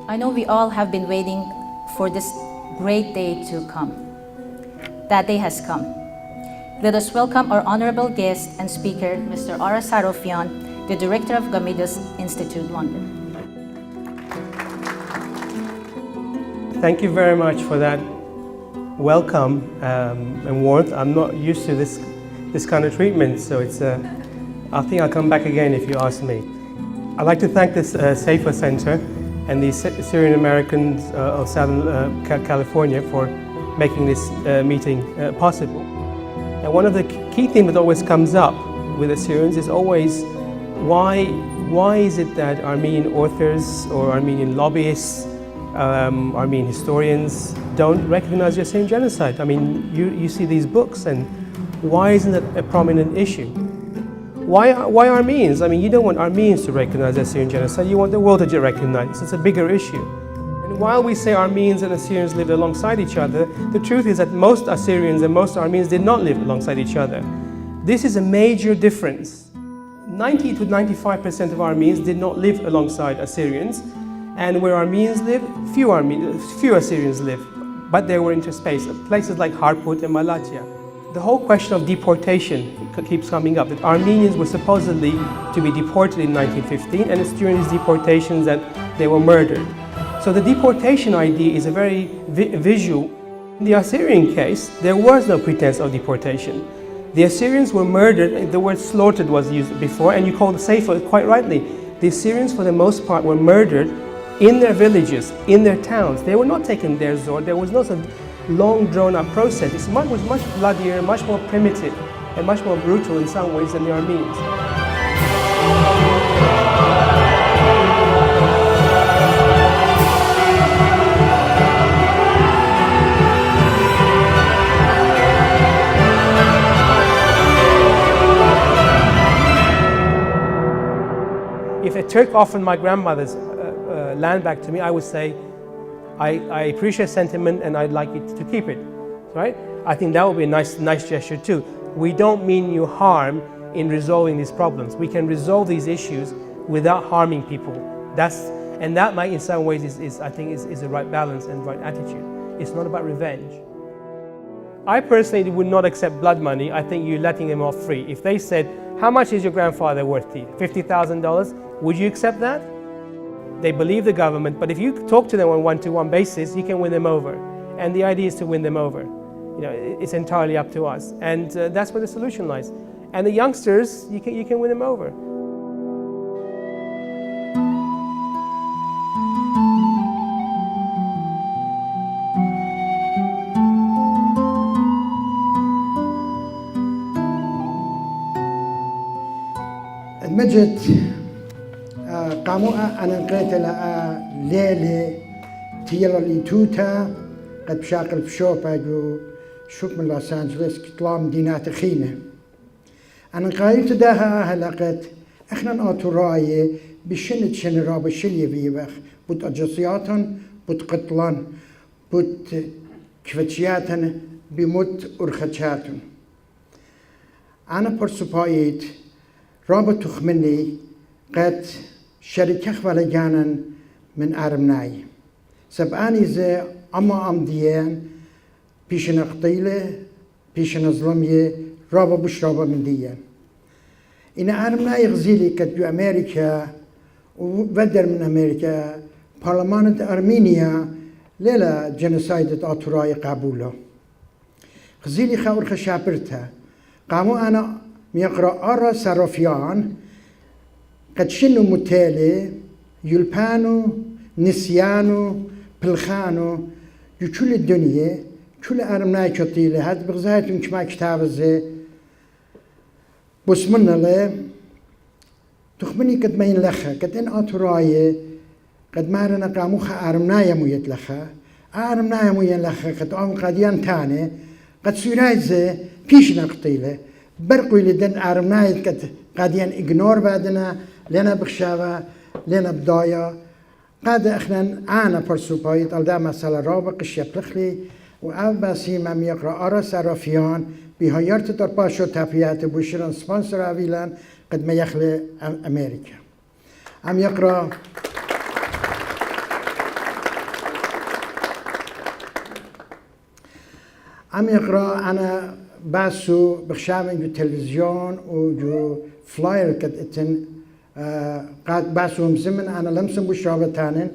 I know we all have been waiting for this great day to come. That day has come. Let us welcome our honorable guest and speaker, Mr. Ara Sarafian, the Director of Gamidas Institute, London. Thank you very much for that welcome and warmth. I'm not used to this kind of treatment, so I think I'll come back again if you ask me. I'd like to thank this SAFER Center and the Assyrian Americans of Southern California for making this meeting possible. And one of the key themes that always comes up with Assyrians is always why is it that Armenian authors or Armenian lobbyists, Armenian historians don't recognize the Assyrian Genocide? I mean, you see these books, and why isn't it a prominent issue? Why Armenians? I mean, you don't want Armenians to recognize the Assyrian Genocide, you want the world to recognize it. It's a bigger issue. And while we say Armenians and Assyrians lived alongside each other, the truth is that most Assyrians and most Armenians did not live alongside each other. This is a major difference. 90 to 95% of Armenians did not live alongside Assyrians, and where Armenians live, few Assyrians live, but they were interspaced, places like Harput and Malatya. The whole question of deportation keeps coming up, that Armenians were supposedly to be deported in 1915, and it's during these deportations that they were murdered. So the deportation idea is a very visual. In the Assyrian case, there was no pretense of deportation. The Assyrians were murdered, the word slaughtered was used before, and you called the Sefer quite rightly. The Assyrians, for the most part, were murdered in their villages, in their towns. They were not taken their Zor. There was no sort of long drawn-out process. It was much bloodier, much more primitive, and much more brutal in some ways than the Armenians. If a Turk offered my grandmother's land back to me, I would say, I appreciate sentiment and I'd like you to keep it, right? I think that would be a nice gesture too. We don't mean you harm in resolving these problems. We can resolve these issues without harming people. And that might in some ways I think is the right balance and right attitude. It's not about revenge. I personally would not accept blood money. I think you're letting them off free. If they said, how much is your grandfather worth to you? $50,000? Would you accept that? They believe the government, but if you talk to them on one-to-one basis, you can win them over. And the idea is to win them over. You know, it's entirely up to us. And that's where the solution lies. And the youngsters, you can win them over. المجد قاموا أنا قيت ليلة تيلا ليتوتا قد بشاقل بشوبا جو شوك من لوس أنجلس كتلام دينات خينة أنا قايت داها هلقت إحنا ناتوراي بشنة رابا شلي بيبخ بود أجسياتن بود قتلان بود كفتشياتن بموت أرخشاتن أنا برسوبايت رابا تخمني قد شركة خوالا من أرمناي سبعاني زي أما أمديان بيشنا قطيلة بيشنا ظلمية رابا بش رابا من ديان إن أرمناي غزيلي قد بيو أمريكا وودر من أمريكا برلمان أرمينيا ليلة جنوسايد أطراي قابوله غزيلي خاور خشابرتها قاموا أنا ميقرأ أرا سرافيان قد شنو متالي يلبانو نسيانو بلخانو يكل الدنيا كل أرمناي كطيلة هاد بغزايتون كما كتاب زي بسمنا له تخمني قد ما ينلخا قد إن أطراي قد مارنا قاموخا أرمناي مو يتلخا أرمناي مو ينلخا قد أم قديان تاني قد سيراي زي بيشنا قطيلة برقوي لدن أرمناي قد قديان إغنور بعدنا لنا بخشاوة لنا بداية قد إحنا أنا برسوبايت ألدا مسألة رابع قشيب لخلي وأب باسيم أم يقرأ أرا سرافيان بهايرت ترباشو تابيات بوشران سبانسر أويلان قد ما يخلي أمريكا أم يقرأ عم يقرأ أنا باسو بخشامن جو تلفزيون وجو فلاير كتن قاد باسو مزمن أنا لمسن بشرابة تانن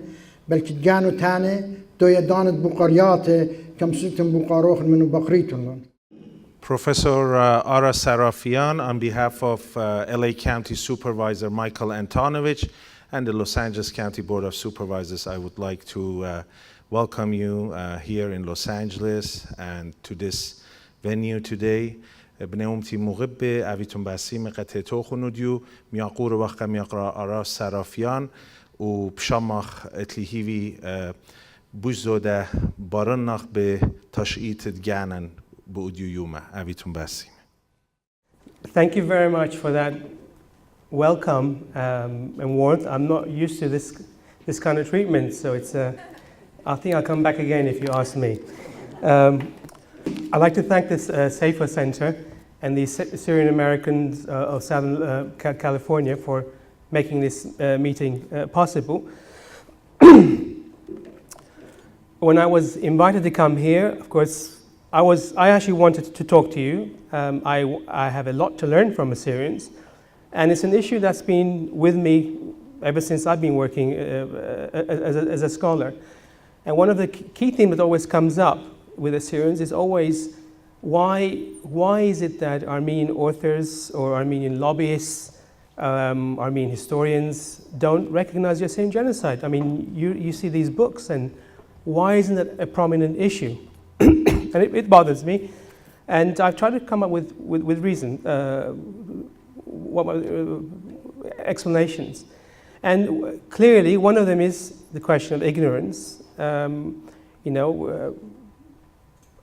بل كتجانو تاني دو يدانت بقريات كم ستن بقاروخ منو بقريتون. Professor Ara Sarafian, on behalf of LA County Supervisor Michael Antonovich and the Los Angeles County Board of Supervisors, I would like to welcome you here in Los Angeles and to this venue today. بنومتي مغبة أبيتم باسيم قتيتو خنوديو مياقور وقت مياقرا آرا سرافيان وبشمخ اتليهيوي بوزودة بارنخ بتشئيت جانن بوديو يوما أبيتم باسيم. Thank you very much for that welcome and warmth. I'm not used to this kind of treatment, so it's I think I'll come back again if you ask me. I'd like to thank this SAFER Center and the Assyrian Americans of Southern California for making this meeting possible. When I was invited to come here, of course, I actually wanted to talk to you. I have a lot to learn from Assyrians, and it's an issue that's been with me ever since I've been working as a scholar. And one of the key themes that always comes up with Assyrians is always why is it that Armenian authors or Armenian lobbyists, Armenian historians don't recognize the Assyrian genocide? I mean, you see these books, and why isn't it a prominent issue? And it bothers me, and I've tried to come up with reason, explanations. And clearly, one of them is the question of ignorance.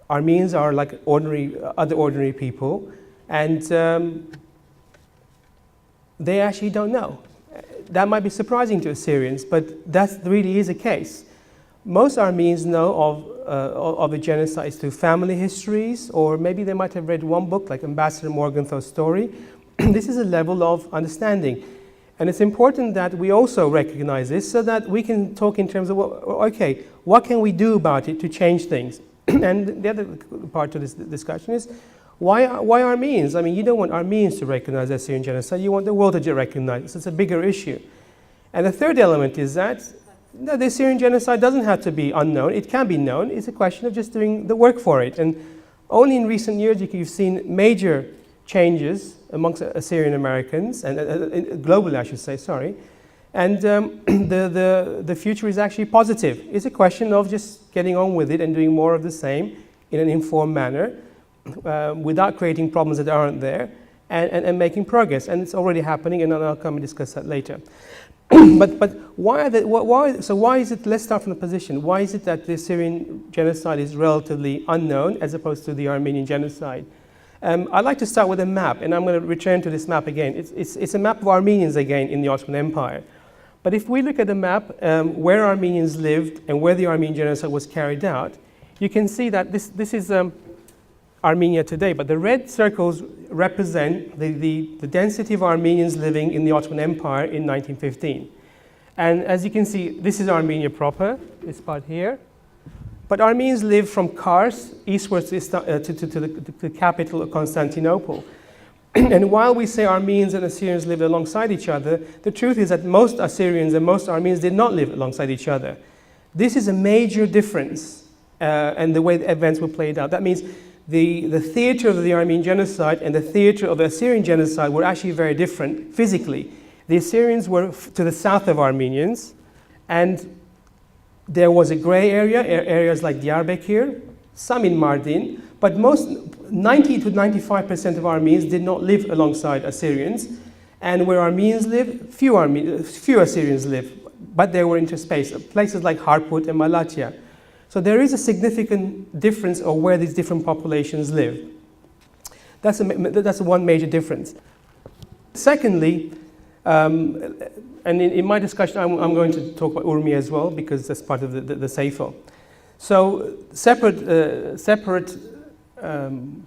Armenians are like other ordinary people, and they actually don't know. That might be surprising to Assyrians, but that really is a case. Most Armenians know of the genocide through family histories, or maybe they might have read one book like Ambassador Morgenthau's story. This is a level of understanding. And it's important that we also recognize this so that we can talk in terms of, okay, what can we do about it to change things? And the other part of this discussion is, why Armenians? I mean, you don't want Armenians to recognize the Assyrian genocide, you want the world to recognize it. So it's a bigger issue. And the third element is that the Assyrian genocide doesn't have to be unknown, it can be known, it's a question of just doing the work for it. And only in recent years you've seen major changes amongst Assyrian Americans, and globally I should say, sorry. And the future is actually positive. It's a question of just getting on with it and doing more of the same in an informed manner without creating problems that aren't there, and making progress. And it's already happening, and I'll come and discuss that later. But why is it, let's start from the position, why is it that the Assyrian genocide is relatively unknown as opposed to the Armenian genocide? I'd like to start with a map, and I'm going to return to this map again. It's a map of Armenians again in the Ottoman Empire. But if we look at the map where Armenians lived and where the Armenian genocide was carried out, you can see that this is Armenia today, but the red circles represent the density of Armenians living in the Ottoman Empire in 1915. And as you can see, this is Armenia proper, this part here. But Armenians lived from Kars eastwards to the capital of Constantinople. And while we say Armenians and Assyrians lived alongside each other, the truth is that most Assyrians and most Armenians did not live alongside each other. This is a major difference in the way the events were played out. That means the theater of the Armenian genocide and the theater of the Assyrian genocide were actually very different physically. The Assyrians were to the south of Armenians, and there was a gray area, areas like Diyarbakir, some in Mardin, but 90 to 95% of Armenians did not live alongside Assyrians, and where Armenians live, few Assyrians live, but they were interspaced, places like Harput and Malatya. So there is a significant difference of where these different populations live. That's one major difference. Secondly, and in my discussion, I'm going to talk about Urmi as well, because that's part of the SAFO. So separate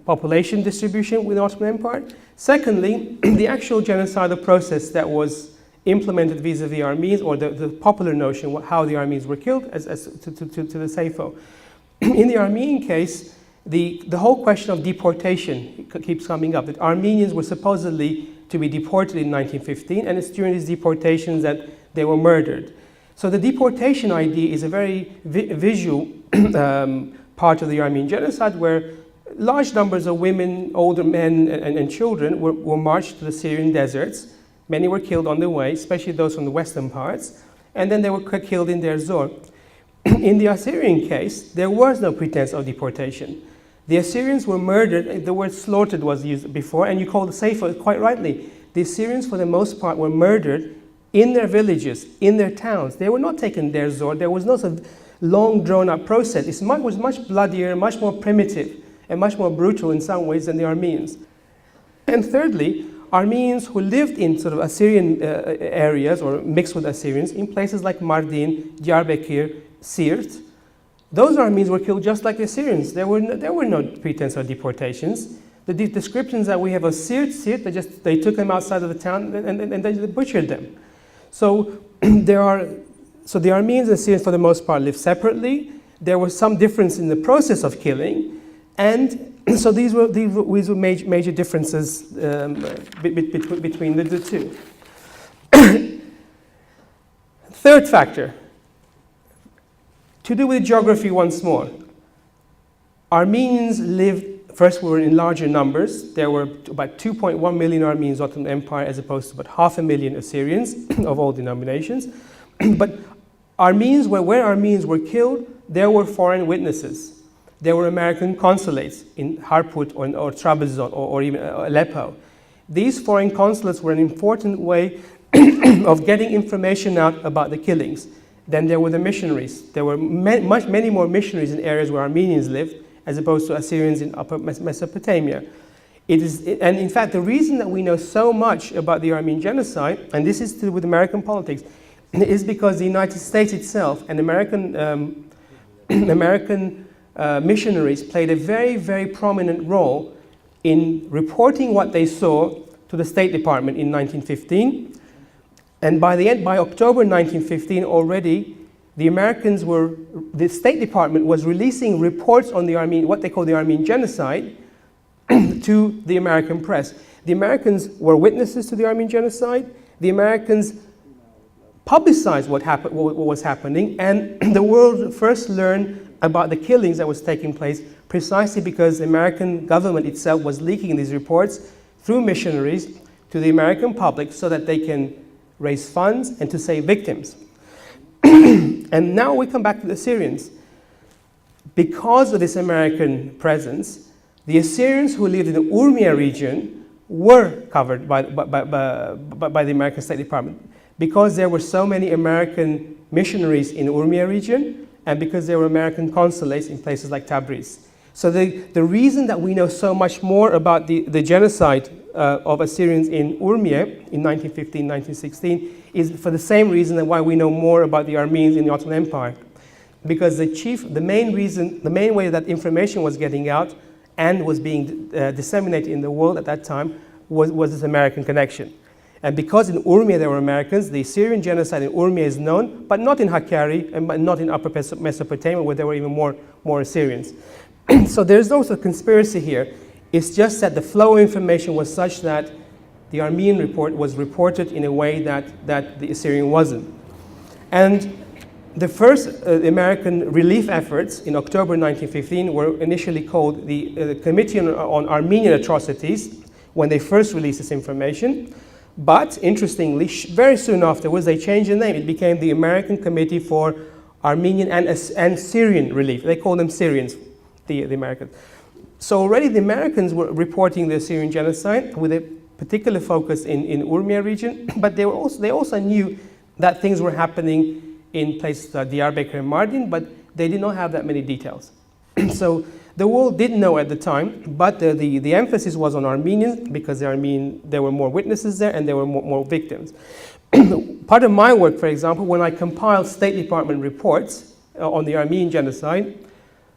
population distribution within the Ottoman Empire. Secondly, the actual genocidal process that was implemented vis-a-vis Armenians, or the popular notion how the Armenians were killed to the SAFO. In the Armenian case, the whole question of deportation keeps coming up, that Armenians were supposedly to be deported in 1915, and it's during these deportations that they were murdered. So the deportation idea is a very visual part of the Armenian genocide, where large numbers of women, older men, and children were marched to the Syrian deserts. Many were killed on the way, especially those from the western parts, and then they were killed in Deir Zor. In the Assyrian case, there was no pretense of deportation. The Assyrians were murdered. The word slaughtered was used before, and you called the Sefer quite rightly. The Assyrians, for the most part, were murdered in their villages, in their towns. They were not taken Deir Zor. There was no sort of long, drawn-out process. It was much bloodier, much more primitive, and much more brutal in some ways than the Armenians. And thirdly, Armenians who lived in sort of Assyrian areas, or mixed with Assyrians, in places like Mardin, Diyarbakir, Siirt, those Armenians were killed just like the Assyrians. There were no pretense of deportations. The descriptions that we have of Siirt, they took them outside of the town and they butchered them. So the Armenians and Syrians, for the most part, lived separately. There was some difference in the process of killing, and so these were major differences between the two. Third factor, to do with geography once more. Armenians were in larger numbers. There were about 2.1 million Armenians in the Ottoman Empire, as opposed to about 500,000 Assyrians of all denominations. But where Armenians were killed, there were foreign witnesses. There were American consulates in Harput or Trabzon or even Aleppo. These foreign consulates were an important way of getting information out about the killings. Then there were the missionaries. There were many more missionaries in areas where Armenians lived, as opposed to Assyrians in Upper Mesopotamia. And in fact, the reason that we know so much about the Armenian genocide, and this is to do with American politics, is because the United States itself and American missionaries played a very, very prominent role in reporting what they saw to the State Department in 1915. And by October 1915 already, the State Department was releasing reports on what they call the Armenian genocide to the American press. The Americans were witnesses to the Armenian genocide. The Americans publicized what was happening, and the world first learned about the killings that was taking place precisely because the American government itself was leaking these reports through missionaries to the American public so that they can raise funds and to save victims. And now we come back to the Assyrians. Because of this American presence, the Assyrians who lived in the Urmia region were covered by the American State Department. Because there were so many American missionaries in the Urmia region, and because there were American consulates in places like Tabriz. So the reason that we know so much more about the genocide of Assyrians in Urmia in 1915, 1916 is for the same reason that why we know more about the Armenians in the Ottoman Empire. Because the main way that information was getting out and was being disseminated in the world at that time was this American connection. And because in Urmia there were Americans, the Assyrian genocide in Urmia is known, but not in Hakkari and not in Upper Mesopotamia, where there were even more Assyrians. So there's no sort of conspiracy here. It's just that the flow of information was such that the Armenian report was reported in a way that the Assyrian wasn't. And the first American relief efforts in October 1915 were initially called the Committee on Armenian Atrocities when they first released this information. But interestingly, very soon afterwards, they changed the name. It became the American Committee for Armenian and Syrian Relief. They called them Syrians, the Americans. So already the Americans were reporting the Assyrian genocide with a particular focus in Urmia region, but they also knew that things were happening in places like Diyarbakir and Mardin, but they did not have that many details. So the world did know at the time, but the emphasis was on Armenians because there were more witnesses there and there were more victims. Part of my work, for example, when I compiled State Department reports on the Armenian genocide,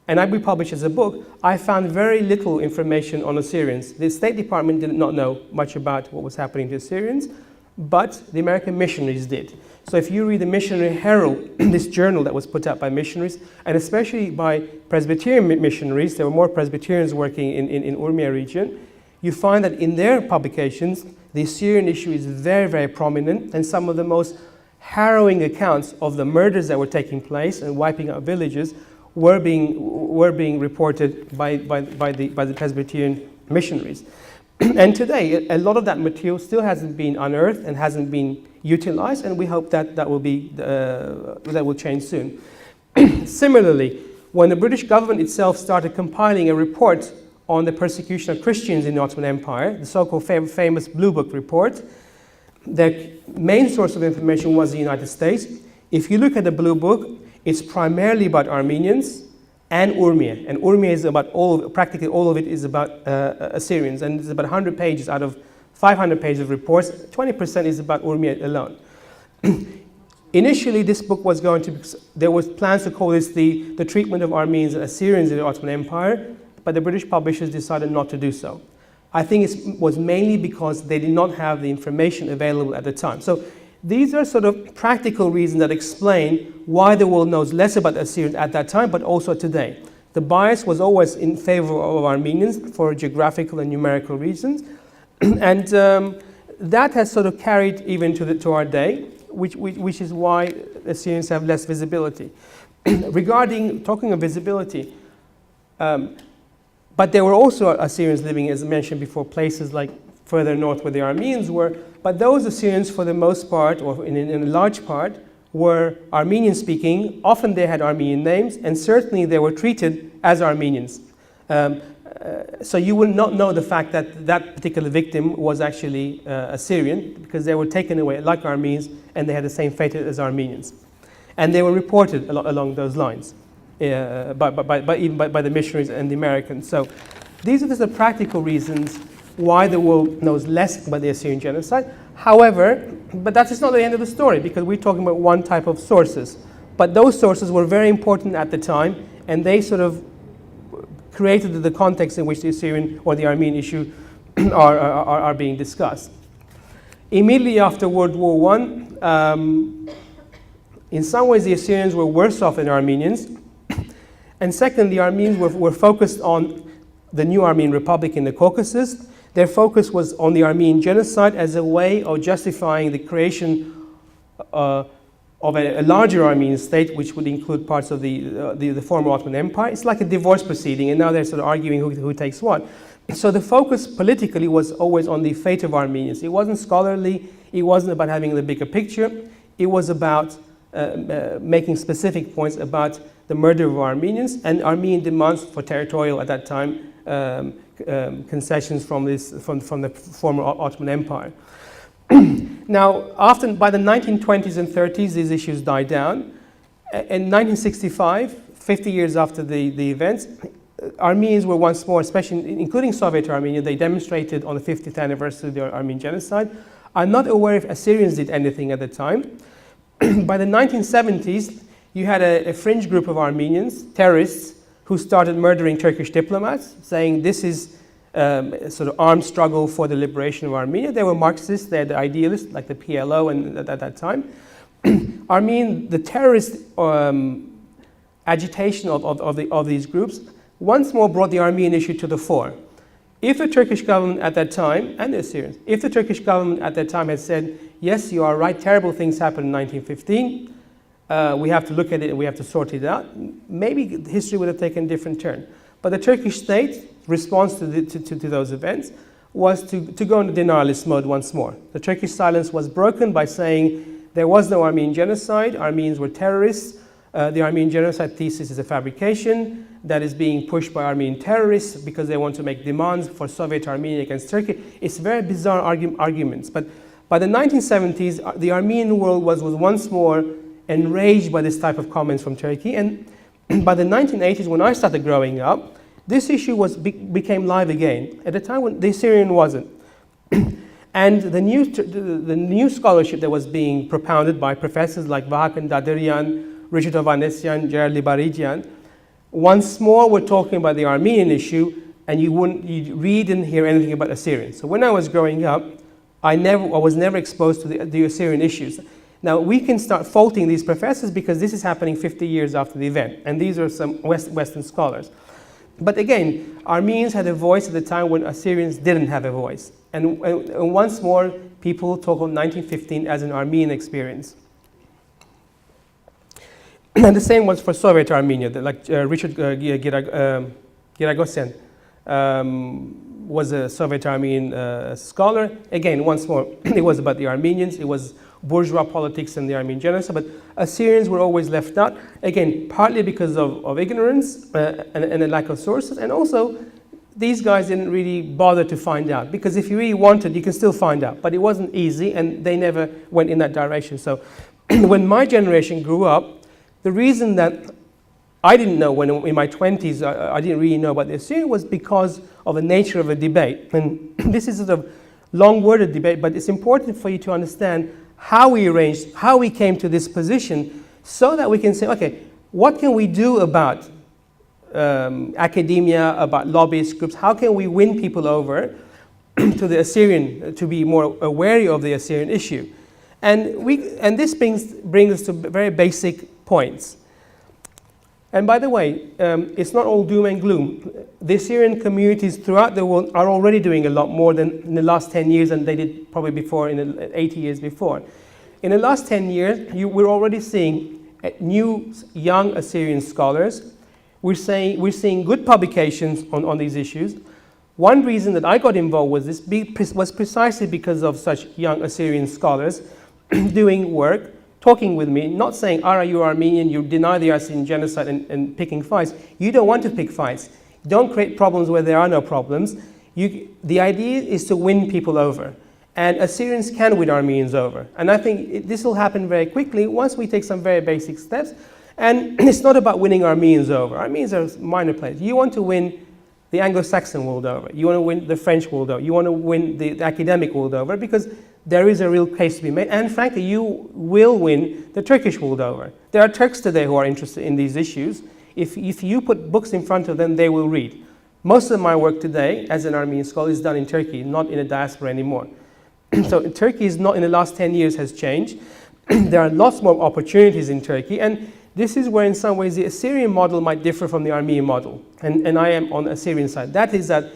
and I republished as a book, I found very little information on Assyrians. The State Department did not know much about what was happening to Assyrians, but the American missionaries did. So if you read the Missionary Herald, this journal that was put out by missionaries, and especially by Presbyterian missionaries, there were more Presbyterians working in Urmia region, you find that in their publications, the Assyrian issue is very, very prominent, and some of the most harrowing accounts of the murders that were taking place and wiping out villages were being reported by the Presbyterian missionaries. And today, a lot of that material still hasn't been unearthed and hasn't been utilized, and we hope that that will change soon. Similarly, when the British government itself started compiling a report on the persecution of Christians in the Ottoman Empire, the so-called famous Blue Book report, the main source of information was the United States. If you look at the Blue Book, it's primarily about Armenians and Urmia. And Urmia is about practically all of it is about Assyrians. And it's about 100 pages out of 500 pages of reports. 20% is about Urmia alone. Initially, this book was going to be, there was plans to call this the treatment of Armenians and Assyrians in the Ottoman Empire, but the British publishers decided not to do so. I think it was mainly because they did not have the information available at the time. So these are sort of practical reasons that explain why the world knows less about Assyrians at that time, but also today. The bias was always in favor of Armenians for geographical and numerical reasons. And that has sort of carried even to our day, which is why Assyrians have less visibility. Talking of visibility, but there were also Assyrians living, as I mentioned before, places like further north where the Armenians were, but those Assyrians for the most part, or in a large part, were Armenian speaking. Often they had Armenian names, and certainly they were treated as Armenians. So you will not know the fact that that particular victim was actually Assyrian, because they were taken away like Armenians, and they had the same fate as Armenians. And they were reported along those lines, even by the missionaries and the Americans. So these are the practical reasons why the world knows less about the Assyrian genocide. However, but that is not the end of the story, because we're talking about one type of sources. But those sources were very important at the time, and they sort of created the context in which the Assyrian or the Armenian issue are being discussed. Immediately after World War I, in some ways the Assyrians were worse off than Armenians. And second, the Armenians were focused on the new Armenian Republic in the Caucasus. Their focus was on the Armenian genocide as a way of justifying the creation of a larger Armenian state, which would include parts of the former Ottoman Empire. It's like a divorce proceeding, and now they're sort of arguing who takes what. So the focus politically was always on the fate of Armenians. It wasn't scholarly. It wasn't about having the bigger picture. It was about making specific points about the murder of Armenians and Armenian demands for territorial, at that time, concessions from the former Ottoman Empire. Now, often by the 1920s and 30s, these issues died down. In 1965, 50 years after the events, Armenians were once more, especially including Soviet Armenia, they demonstrated on the 50th anniversary of the Armenian genocide. I'm not aware if Assyrians did anything at the time. By the 1970s, you had a fringe group of Armenians, terrorists, who started murdering Turkish diplomats, saying this is a sort of armed struggle for the liberation of Armenia. They were Marxists, they had the idealists, like the PLO and at that time. The terrorist agitation of these groups once more brought the Armenian issue to the fore. If the Turkish government at that time, and the Assyrians, if the Turkish government at that time had said, yes, you are right, terrible things happened in 1915, we have to look at it and we have to sort it out, maybe history would have taken a different turn. But the Turkish state's response to those events was to go into denialist mode once more. The Turkish silence was broken by saying there was no Armenian genocide, Armenians were terrorists, the Armenian genocide thesis is a fabrication that is being pushed by Armenian terrorists because they want to make demands for Soviet Armenia against Turkey. It's very bizarre arguments. But by the 1970s, the Armenian world was once more enraged by this type of comments from Turkey. And by the 1980s, when I started growing up, this issue became live again, at a time when the Assyrian wasn't. And the new scholarship that was being propounded by professors like Vahakan Daderian, Richard Ovanesyan, Gerard Libarigian, once more we're talking about the Armenian issue, and you read and hear anything about Assyrians. So when I was growing up, I was never exposed to the Assyrian issues. Now, we can start faulting these professors because this is happening 50 years after the event, and these are some Western scholars. But again, Armenians had a voice at the time when Assyrians didn't have a voice. And once more, people talk of 1915 as an Armenian experience. And the same was for Soviet Armenia, like Richard Giragosyan was a Soviet Armenian scholar. Again, once more, it was about the Armenians, it was bourgeois politics and the Armenian genocide, but Assyrians were always left out, again, partly because of ignorance and a lack of sources, and also these guys didn't really bother to find out, because if you really wanted, you can still find out, but it wasn't easy, and they never went in that direction. So when my generation grew up, the reason that I didn't know when in my 20s, I didn't really know about the Assyrian was because of the nature of a debate. And this is sort of long-worded debate, but it's important for you to understand how we came to this position so that we can say, okay, what can we do about academia, about lobbyist groups? How can we win people over to the Assyrian, to be more wary of the Assyrian issue? And this brings us to very basic points. And by the way, it's not all doom and gloom. The Assyrian communities throughout the world are already doing a lot more than in the last 10 years than they did probably before, in the 80 years before. In the last 10 years, we're already seeing new young Assyrian scholars. We're seeing good publications on these issues. One reason that I got involved with this was precisely because of such young Assyrian scholars doing work, talking with me, not saying, Ara, you're Armenian, you deny the Assyrian genocide and picking fights. You don't want to pick fights. Don't create problems where there are no problems. The idea is to win people over. And Assyrians can win Armenians over. And I think this will happen very quickly once we take some very basic steps. And it's not about winning Armenians over. Armenians are minor players. You want to win the Anglo-Saxon world over. You want to win the French world over. You want to win the academic world over, because there is a real case to be made. And frankly, you will win the Turkish world over. There are Turks today who are interested in these issues. If you put books in front of them, they will read. Most of my work today as an Armenian scholar is done in Turkey, not in a diaspora anymore. So Turkey is not, in the last 10 years, has changed. There are lots more opportunities in Turkey, and this is where in some ways the Assyrian model might differ from the Armenian model. And I am on the Assyrian side. That is that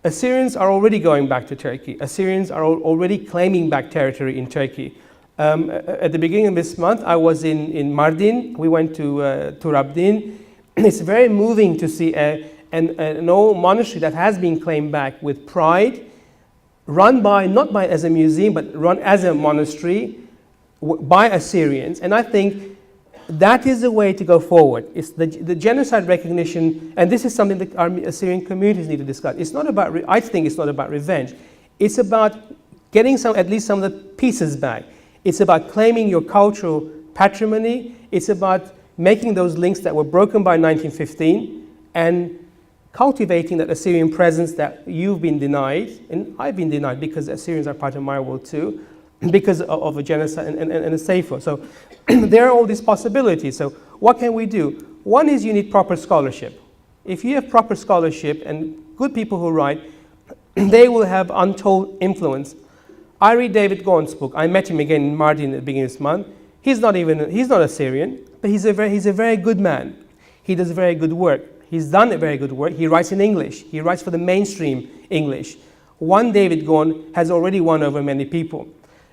Assyrians are already going back to Turkey. Assyrians are already claiming back territory in Turkey. At the beginning of this month, I was in Mardin. We went to Turabdin. It's very moving to see an old monastery that has been claimed back with pride, run by, not by as a museum, but run as a monastery by Assyrians. And I think that is the way to go forward. It's the genocide recognition, and this is something that our Assyrian communities need to discuss. It's not about, I think it's not about revenge. It's about getting at least some of the pieces back. It's about claiming your cultural patrimony. It's about making those links that were broken by 1915 and cultivating that Assyrian presence that you've been denied, and I've been denied because Assyrians are part of my world too, because of a genocide and a safer. So there are all these possibilities. So what can we do? One is you need proper scholarship. If you have proper scholarship and good people who write, they will have untold influence. I read David Gaunt's book. I met him again in Mardin at the beginning of this month. He's not Assyrian, but he's a very good man. He does very good work. He's done a very good work. He writes in English. He writes for the mainstream English. One David Gaunt has already won over many people.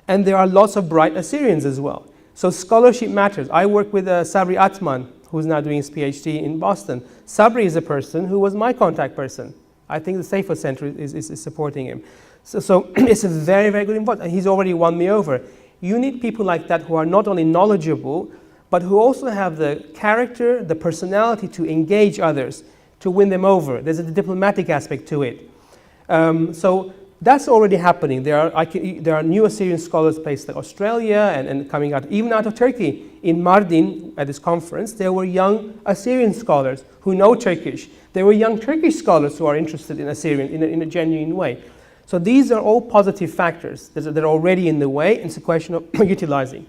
And there are lots of bright Assyrians as well. So scholarship matters. I work with Sabri Atman, who's now doing his PhD in Boston. Sabri is a person who was my contact person. I think the Safer Center is supporting him. So it's a very, very good involvement. And he's already won me over. You need people like that who are not only knowledgeable, but who also have the character, the personality to engage others, to win them over. There's a diplomatic aspect to it. So that's already happening. There are new Assyrian scholars based in Australia and coming out, even out of Turkey. In Mardin, at this conference, there were young Assyrian scholars who know Turkish. There were young Turkish scholars who are interested in Assyrian in a genuine way. So these are all positive factors that are already in the way, and it's a question of utilizing.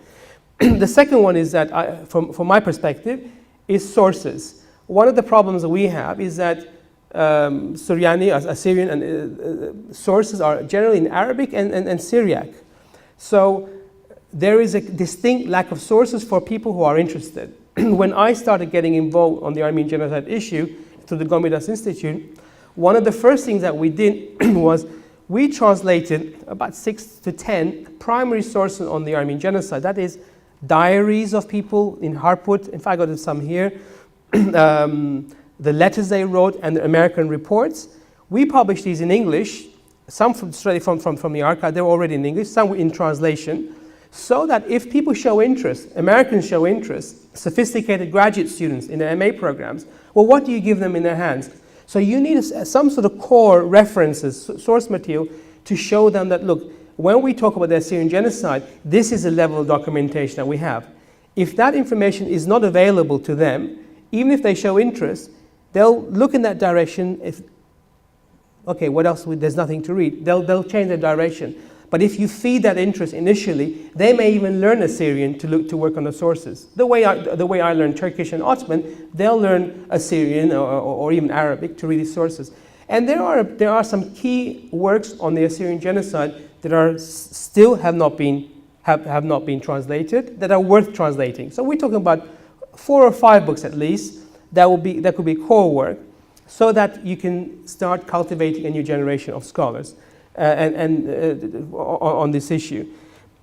The second one is that, from my perspective, is sources. One of the problems that we have is that Suryani, Assyrian, and sources are generally in Arabic and Syriac. So there is a distinct lack of sources for people who are interested. When I started getting involved on the Armenian genocide issue through the Gomidas Institute, one of the first things that we did was we translated about 6 to 10 primary sources on the Armenian genocide. That is diaries of people in Harput. In fact, I got some here. The letters they wrote and the American reports. We published these in English, some straight from the archive. They were already in English, some were in translation, so that if people show interest, Americans show interest, sophisticated graduate students in the MA programs, well, what do you give them in their hands? So you need some sort of core references, source material, to show them that, look, when we talk about the Assyrian genocide, this is the level of documentation that we have. If that information is not available to them, even if they show interest, they'll look in that direction. Okay, what else? There's nothing to read. They'll change their direction. But if you feed that interest initially, they may even learn Assyrian to work on the sources. The way I learned Turkish and Ottoman, they'll learn Assyrian or even Arabic to read these sources. And there are some key works on the Assyrian genocide that are still have not been translated, that are worth translating. So we're talking about 4 or 5 books at least that could be core work, so that you can start cultivating a new generation of scholars on this issue.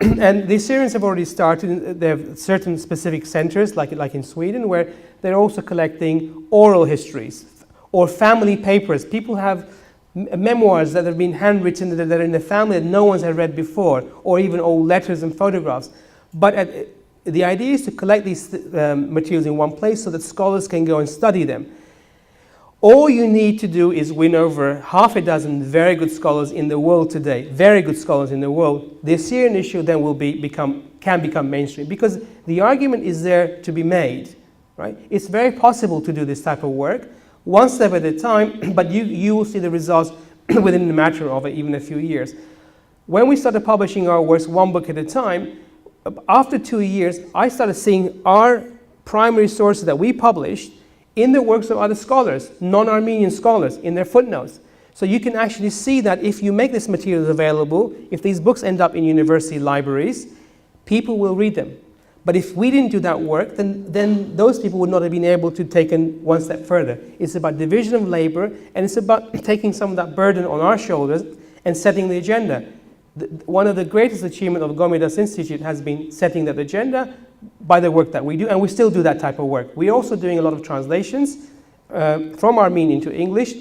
And the Assyrians have already started. They have certain specific centers, like in Sweden, where they're also collecting oral histories or family papers. People have memoirs that have been handwritten that are in the family that no one's had read before, or even old letters and photographs. But the idea is to collect these materials in one place so that scholars can go and study them. All you need to do is win over half a dozen very good scholars in the world today, very good scholars in the world. The Assyrian issue then can become mainstream, because the argument is there to be made, right? It's very possible to do this type of work, one step at a time, but you will see the results within a matter of even a few years. When we started publishing our works one book at a time, after 2 years, I started seeing our primary sources that we published in the works of other scholars, non-Armenian scholars, in their footnotes. So you can actually see that if you make this material available, if these books end up in university libraries, people will read them. But if we didn't do that work, then those people would not have been able to take it one step further. It's about division of labor, and it's about taking some of that burden on our shoulders and setting the agenda. One of the greatest achievements of Gomidas Institute has been setting that agenda by the work that we do, and we still do that type of work. We're also doing a lot of translations from Armenian to English,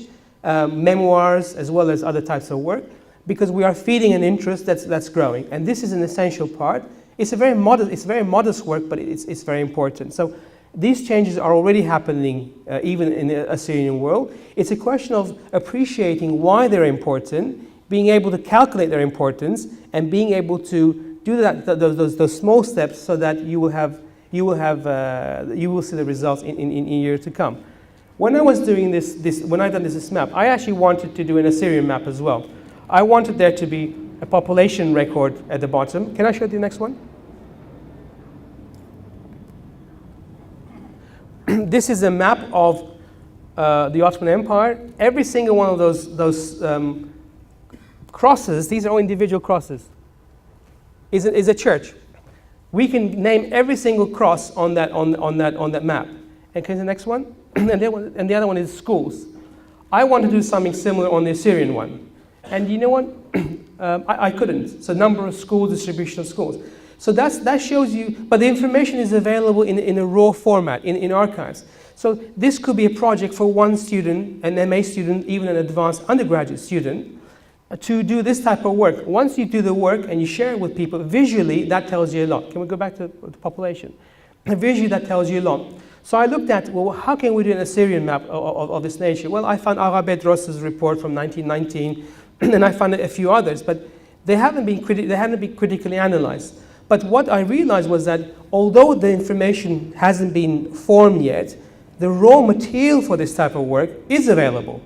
memoirs, as well as other types of work, because we are feeding an interest that's growing. And this is an essential part. It's very modest work, but it's very important. So these changes are already happening even in the Assyrian world. It's a question of appreciating why they're important, being able to calculate their importance, and being able to do those small steps so that you will see the results in years to come. When I was doing when I done this map, I actually wanted to do an Assyrian map as well. I wanted there to be a population record at the bottom. Can I show you the next one? This is a map of the Ottoman Empire. Every single one of those crosses, these are all individual crosses, is a church. We can name every single cross on that map. And can the next one? And the other one is schools. I want to do something similar on the Assyrian one. And you know what? I couldn't. So number of schools, distribution of schools. So that shows you, but the information is available in a raw format, in archives. So this could be a project for one student, an MA student, even an advanced undergraduate student, to do this type of work. Once you do the work and you share it with people, visually that tells you a lot. Can we go back to the population? Visually that tells you a lot. So I looked at, well, how can we do an Assyrian map of this nation? Well, I found Ara Bedros's report from 1919, and I found a few others, but they hadn't been critically analyzed. But what I realized was that although the information hasn't been formed yet, the raw material for this type of work is available.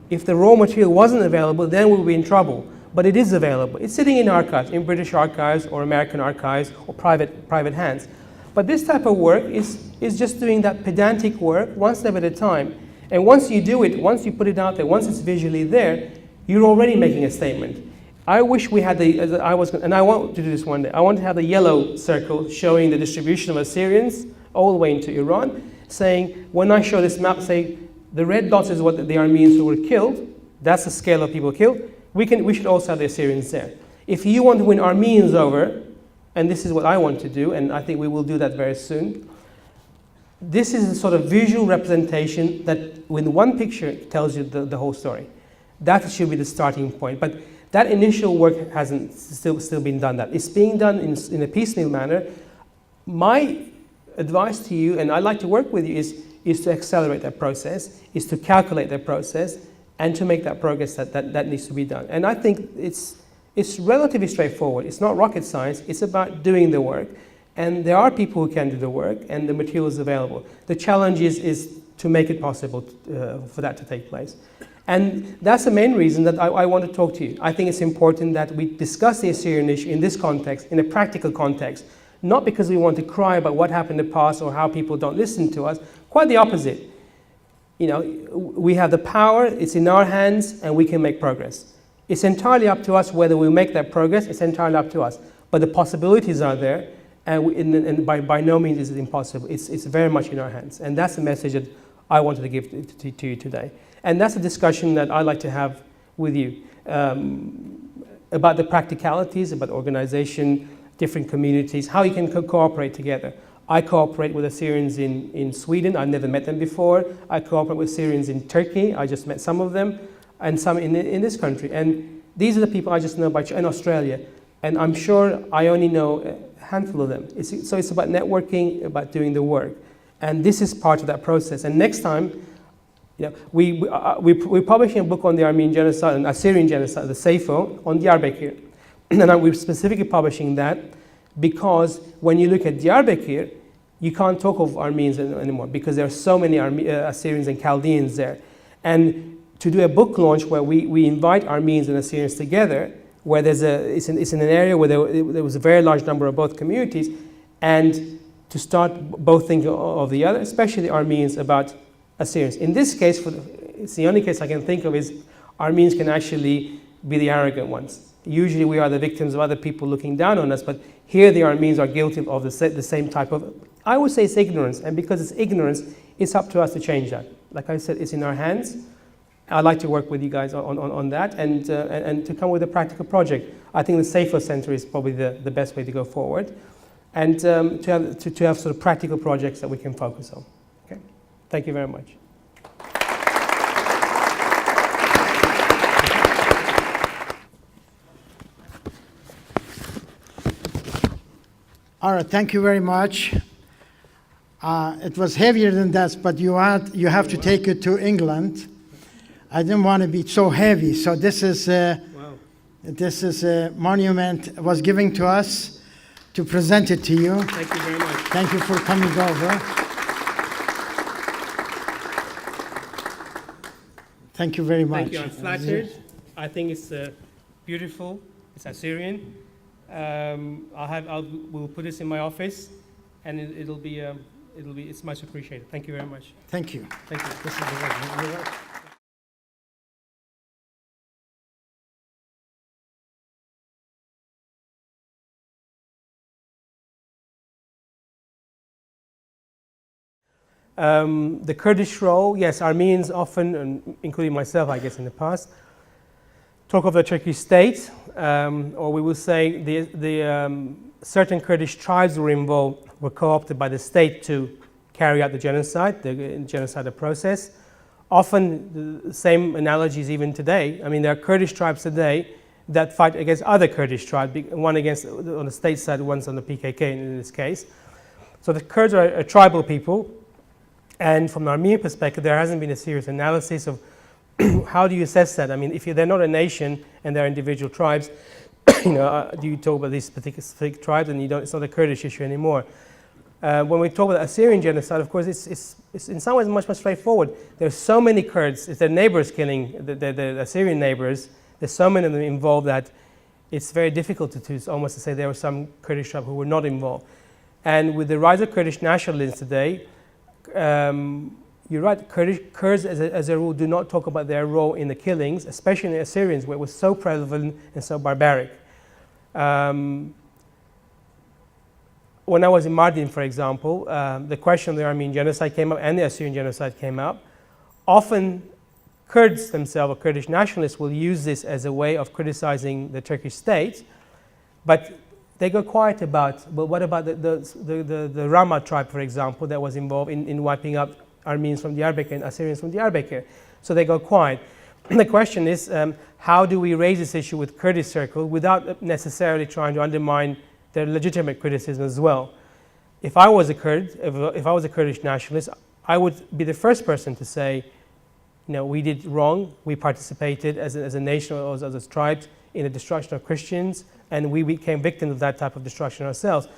If the raw material wasn't available, then we'll be in trouble. But it is available. It's sitting in archives, in British archives or American archives or private hands. But this type of work is just doing that pedantic work one step at a time. And once you do it, once you put it out there, once it's visually there, you're already making a statement. I wish we had and I want to do this one day, I want to have the yellow circle showing the distribution of Assyrians all the way into Iran, saying, when I show this map, say, the red dots is what the Armenians who were killed, that's the scale of people killed, we should also have the Assyrians there. If you want to win Armenians over, and this is what I want to do, and I think we will do that very soon, this is a sort of visual representation that with one picture tells you the whole story. That should be the starting point. But that initial work hasn't still been done. That it's being done in a piecemeal manner. My advice to you, and I'd like to work with you, is to accelerate that process, is to calculate that process, and to make that progress that needs to be done. And I think it's relatively straightforward. It's not rocket science. It's about doing the work. And there are people who can do the work, and the material is available. The challenge is to make it possible for that to take place. And that's the main reason that I want to talk to you. I think it's important that we discuss the Assyrian issue in this context, in a practical context, not because we want to cry about what happened in the past or how people don't listen to us. Quite the opposite. You know, we have the power, it's in our hands, and we can make progress. It's entirely up to us whether we make that progress. It's entirely up to us. But the possibilities are there, and by no means is it impossible. It's very much in our hands. And that's the message that I wanted to give to you today. And that's a discussion that I'd like to have with you about the practicalities, about organization, different communities, how you can cooperate together. I cooperate with Assyrians in Sweden. I've never met them before. I cooperate with Assyrians in Turkey. I just met some of them, and some in this country. And these are the people I just know in Australia. And I'm sure I only know a handful of them. So it's about networking, about doing the work. And this is part of that process. And next time, you know, we're publishing a book on the Armenian Genocide and Assyrian Genocide, the Seifo, on Diyarbakir. And we're specifically publishing that because when you look at Diyarbakir, you can't talk of Armenians anymore because there are so many Assyrians and Chaldeans there. And to do a book launch where we invite Armenians and Assyrians together, where it's in an area where there was a very large number of both communities, and to start both thinking of the other, especially the Armenians, about Assyrians. In this case, it's the only case I can think of is Armenians can actually be the arrogant ones. Usually we are the victims of other people looking down on us, but here the Armenians are guilty of the same type of, I would say it's ignorance, and because it's ignorance, it's up to us to change that. Like I said, it's in our hands. I'd like to work with you guys on that and to come with a practical project. I think the Safer Center is probably the best way to go forward, and to have sort of practical projects that we can focus on. Okay, thank you very much. All right, thank you very much. It was heavier than that, but you have to take it to England. I didn't want to be so heavy, so this is a monument was given to us to present it to you. Thank you very much. Thank you for coming over. Thank you very much. Thank you. I'm flattered. I think it's beautiful. It's Assyrian. We'll put this in my office, and it's much appreciated. Thank you very much. Thank you. Thank you. This is the way. The Kurdish role, yes, Armenians often, and including myself, I guess, in the past, talk of the Turkish state, or we will say the certain Kurdish tribes were co-opted by the state to carry out the genocidal process. Often the same analogies even today. I mean, there are Kurdish tribes today that fight against other Kurdish tribes, one on the state side, one's on the PKK in this case. So the Kurds are a tribal people. And from an Armenian perspective, there hasn't been a serious analysis of how do you assess that? I mean, if they're not a nation and they're individual tribes, do you talk about these specific tribes and it's not a Kurdish issue anymore? When we talk about Assyrian genocide, of course, it's in some ways much more straightforward. There's so many Kurds, it's their neighbors killing the Assyrian neighbors. There's so many of them involved that it's very difficult to almost to say there were some Kurdish tribes who were not involved. And with the rise of Kurdish nationalism today, You're right, Kurds as a rule do not talk about their role in the killings, especially in the Assyrians, where it was so prevalent and so barbaric. When I was in Mardin, for example, the question of the Armenian genocide came up and the Assyrian genocide came up. Often Kurds themselves, or Kurdish nationalists, will use this as a way of criticizing the Turkish state, but they go quiet about, well, what about the Rama tribe, for example, that was involved in wiping out Armenians from Diyarbakir and Assyrians from Diyarbakir. So they go quiet. The question is, how do we raise this issue with Kurdish circle without necessarily trying to undermine their legitimate criticism as well? If I was a Kurd, if I was a Kurdish nationalist, I would be the first person to say, you know, we did wrong, we participated as a nation or as a tribe in the destruction of Christians, and we became victims of that type of destruction ourselves.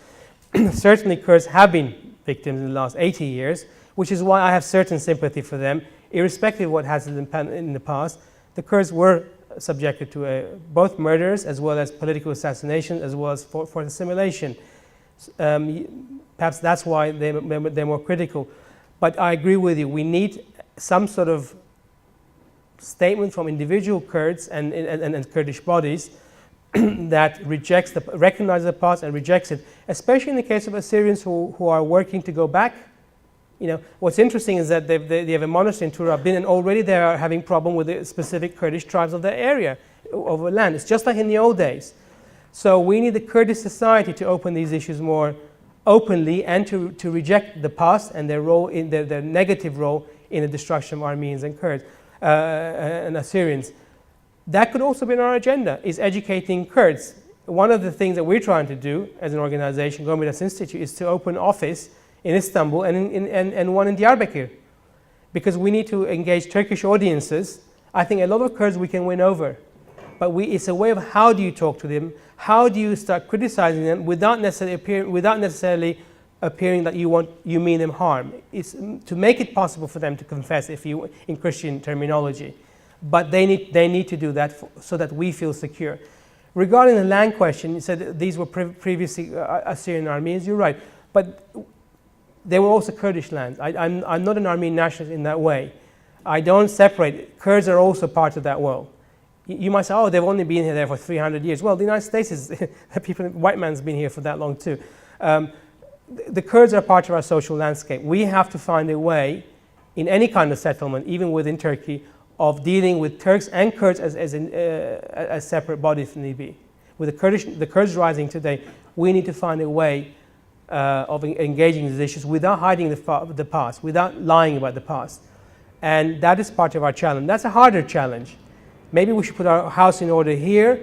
Certainly Kurds have been victims in the last 80 years, which is why I have certain sympathy for them, irrespective of what has in the past. The Kurds were subjected to both murders as well as political assassination as well as forced assimilation. Perhaps that's why they're more critical. But I agree with you, we need some sort of statement from individual Kurds and Kurdish bodies that recognizes the past and rejects it, especially in the case of Assyrians who are working to go back. You know, what's interesting is that they have a monastery in Turabin, and already they are having problem with the specific Kurdish tribes of the area, of the land. It's just like in the old days. So we need the Kurdish society to open these issues more openly and to reject the past and their role in their negative role in the destruction of Armenians and Kurds and Assyrians. That could also be on our agenda, is educating Kurds. One of the things that we're trying to do as an organization, Gomidas Institute, is to open an office in Istanbul and one in Diyarbakir, because we need to engage Turkish audiences. I think a lot of Kurds we can win over, but it's a way of how do you talk to them, how do you start criticizing them without necessarily appearing that you mean them harm. It's to make it possible for them to confess, in Christian terminology, but they need to do that so that we feel secure. Regarding the land question, you said these were previously Assyrian Armenians. You're right, but they were also Kurdish lands. I'm not an Armenian nationalist in that way. I don't separate. Kurds are also part of that world. You might say, oh, they've only been here there for 300 years. Well, the United States is, white man's been here for that long too. The Kurds are part of our social landscape. We have to find a way in any kind of settlement, even within Turkey, of dealing with Turks and Kurds as separate bodies if need be. With the Kurds rising today, we need to find a way of engaging these issues without hiding the past, without lying about the past. And that is part of our challenge. That's a harder challenge. Maybe we should put our house in order here,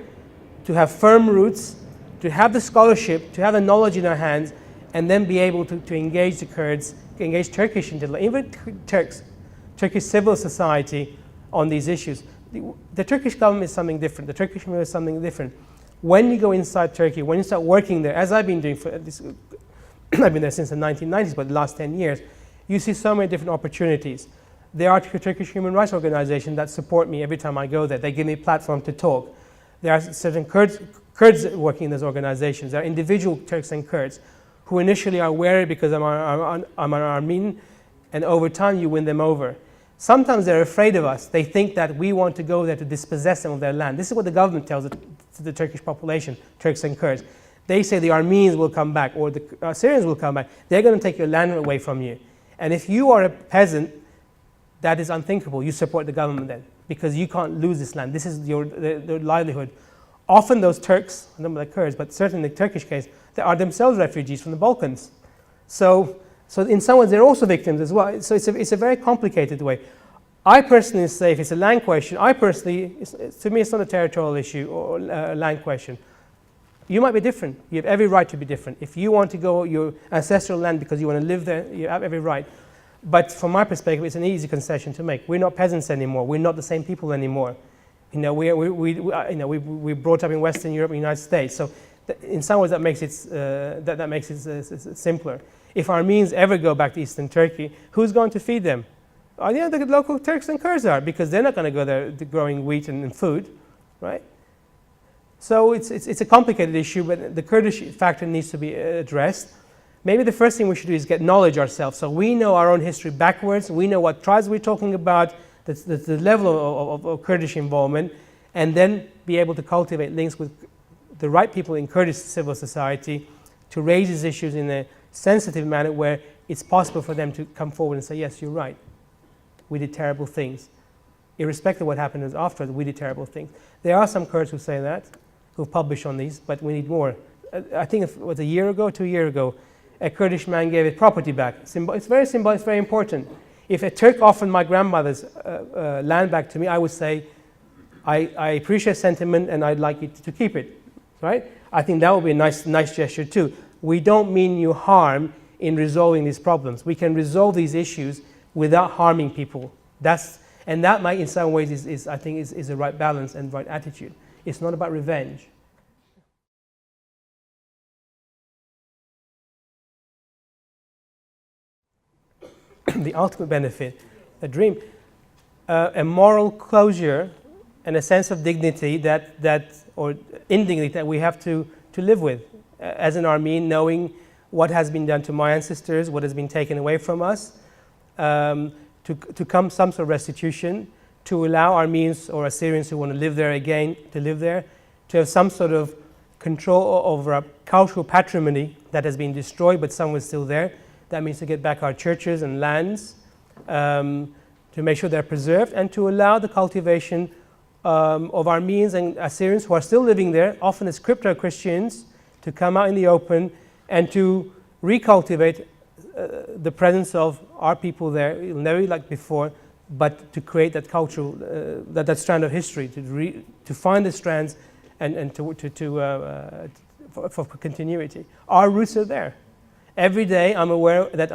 to have firm roots, to have the scholarship, to have the knowledge in our hands, and then be able to engage the Kurds, engage Turkish even Turkish civil society on these issues. The Turkish government is something different. The Turkish government is something different. When you go inside Turkey, when you start working there, as I've been doing for this, I've been there since the 1990s, but the last 10 years, you see so many different opportunities. There are Turkish human rights organizations that support me every time I go there. They give me a platform to talk. There are certain Kurds working in those organizations. There are individual Turks and Kurds who initially are wary because I'm an Armenian, and over time you win them over. Sometimes they're afraid of us. They think that we want to go there to dispossess them of their land. This is what the government tells the Turkish population, Turks and Kurds. They say the Armenians will come back or the Assyrians will come back. They're going to take your land away from you. And if you are a peasant, that is unthinkable. You support the government then, because you can't lose this land. This is their livelihood. Often those Turks, I don't know about Kurds, but certainly in the Turkish case, they are themselves refugees from the Balkans. So in some ways they're also victims as well. So it's a very complicated way. I personally say if it's a land question, to me it's not a territorial issue or a land question. You might be different. You have every right to be different. If you want to go your ancestral land because you want to live there, you have every right. But from my perspective, it's an easy concession to make. We're not peasants anymore. We're not the same people anymore. You know, we brought up in Western Europe, United States. So in some ways that makes it simpler. If Armenians ever go back to Eastern Turkey, who's going to feed them? The local Turks and Kurds are, because they're not going to go there growing wheat and food, right? So it's a complicated issue, but the Kurdish factor needs to be addressed. maybe the first thing we should do is get knowledge ourselves. So we know our own history backwards, we know what tribes we're talking about, the level of Kurdish involvement, and then be able to cultivate links with the right people in Kurdish civil society to raise these issues in a sensitive manner where it's possible for them to come forward and say, yes, you're right, we did terrible things. Irrespective of what happened afterwards, we did terrible things. There are some Kurds who say that, who publish on these, but we need more. I think it was a year ago, 2 years ago, a Kurdish man gave his property back. It's very symbolic, it's very important. If a Turk offered my grandmother's land back to me, I would say, I appreciate sentiment and I'd like you to keep it, right? I think that would be a nice gesture too. We don't mean you harm in resolving these problems. We can resolve these issues without harming people. And that might, in some ways, I think is the right balance and right attitude. It's not about revenge. The ultimate benefit, a dream, a moral closure and a sense of dignity or indignity that we have to live with as an Armenian, knowing what has been done to my ancestors, what has been taken away from us, to come some sort of restitution, to allow Armenians or Assyrians who want to live there again to live there, to have some sort of control over a cultural patrimony that has been destroyed but some was still there. That means to get back our churches and lands, to make sure they're preserved, and to allow the cultivation of Armenians and Assyrians who are still living there, often as crypto-Christians, to come out in the open and to recultivate the presence of our people there. It'll never be like before, but to create that cultural, that strand of history, to find the strands and for continuity. Our roots are there. Every day I'm aware that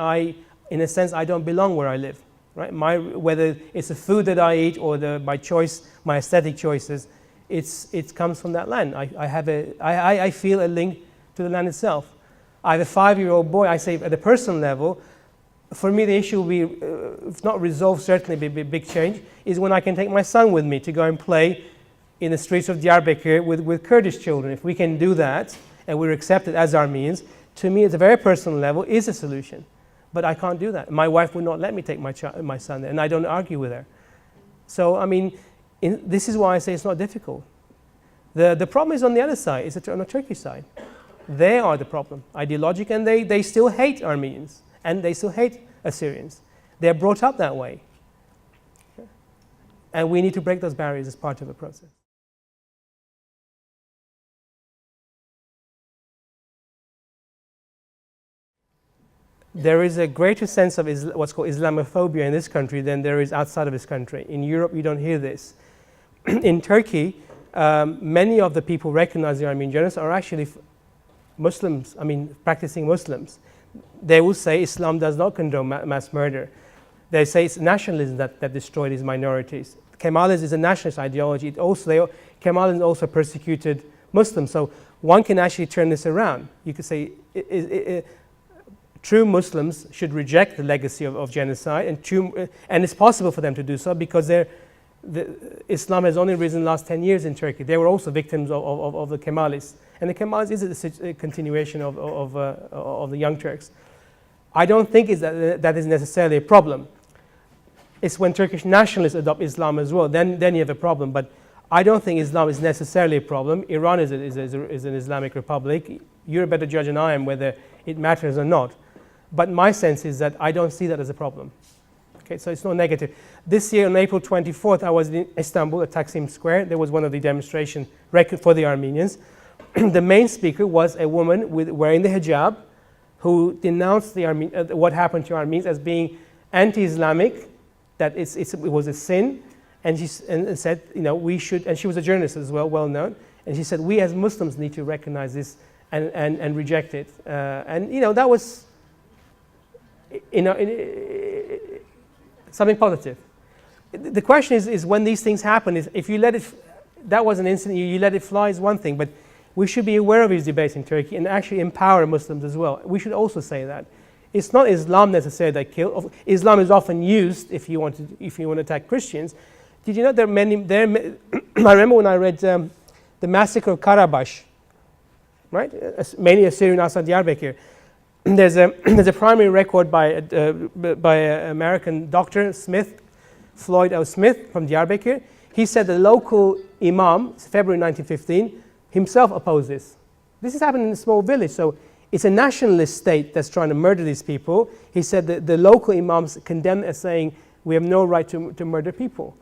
in a sense, I don't belong where I live. Right? Whether it's the food that I eat or my choice, my aesthetic choices, it comes from that land. I feel a link to the land itself. I have a 5-year-old boy. I say at a personal level, for me the issue will be, if not resolved, certainly be a big change, is when I can take my son with me to go and play in the streets of Diyarbakir with Kurdish children. If we can do that and we're accepted as Armenians, to me, at a very personal level, is a solution. But I can't do that. My wife would not let me take my son there, and I don't argue with her. So, I mean, this is why I say it's not difficult. The problem is on the other side, it's on the Turkish side. They are the problem, ideological, and they still hate Armenians, and they still hate Assyrians. They're brought up that way. And we need to break those barriers as part of the process. There is a greater sense of what's called Islamophobia in this country than there is outside of this country. In Europe, you don't hear this. In Turkey, many of the people recognizing the Armenian genocide are actually Muslims, practicing Muslims. They will say Islam does not condone mass murder. They say it's nationalism that destroyed these minorities. Kemalism is a nationalist ideology. Kemalism also persecuted Muslims. So one can actually turn this around. You could say true Muslims should reject the legacy of genocide, and it's possible for them to do so because Islam has only risen in the last 10 years in Turkey. They were also victims of the Kemalists. And the Kemalists is a continuation of the Young Turks. I don't think that is necessarily a problem. It's when Turkish nationalists adopt Islam as well, then you have a problem. But I don't think Islam is necessarily a problem. Iran is an Islamic republic. You're a better judge than I am whether it matters or not. But my sense is that I don't see that as a problem. Okay, so it's not negative. This year on April 24th, I was in Istanbul at Taksim Square. There was one of the demonstration record for the Armenians. The main speaker was a woman wearing the hijab who denounced what happened to Armenians as being anti-Islamic, that it was a sin, and said, we should, and she was a journalist as well, well known, and she said, we as Muslims need to recognize this and reject it. That was something positive. The question is when these things happen, if you let it, that was an incident, you let it fly is one thing, but we should be aware of these debates in Turkey and actually empower Muslims as well. We should also say that. It's not Islam necessarily that kills. Islam is often used if you want to attack Christians. Did you know there are many, I remember when I read the massacre of Karabash, right? Mainly Assyrian outside Diyarbakir. there's a primary record by an American doctor, Smith, Floyd O. Smith from Diyarbakir. He said the local imam, February 1915, himself opposed this. This is happening in a small village, so it's a nationalist state that's trying to murder these people. He said that the local imams condemned as saying, we have no right to murder people.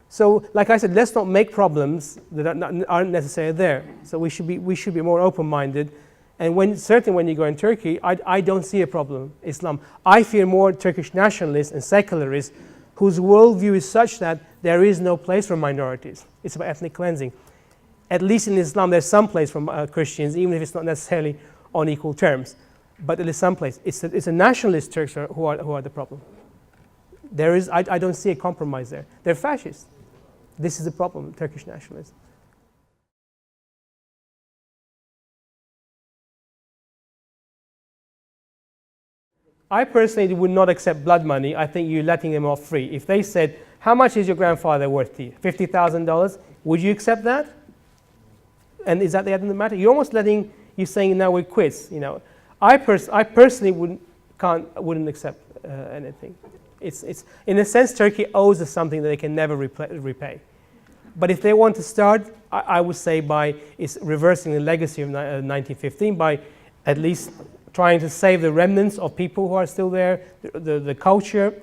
So, like I said, let's not make problems that aren't necessarily there. So we should be more open-minded. And certainly when you go in Turkey, I don't see a problem, Islam. I fear more Turkish nationalists and secularists whose worldview is such that there is no place for minorities. It's about ethnic cleansing. At least in Islam, there's some place for Christians, even if it's not necessarily on equal terms. But there is some place. It's a nationalist Turks who are the problem. I don't see a compromise there. They're fascists. This is the problem, Turkish nationalism. I personally would not accept blood money. I think you're letting them off free. If they said, how much is your grandfather worth to you? $50,000? Would you accept that? And is that the end of the matter? You're almost you're saying now we're quits. You know, I personally wouldn't accept anything. It's in a sense, Turkey owes us something that they can never repay. But if they want to start, I would say by reversing the legacy of 1915 by at least trying to save the remnants of people who are still there, the culture,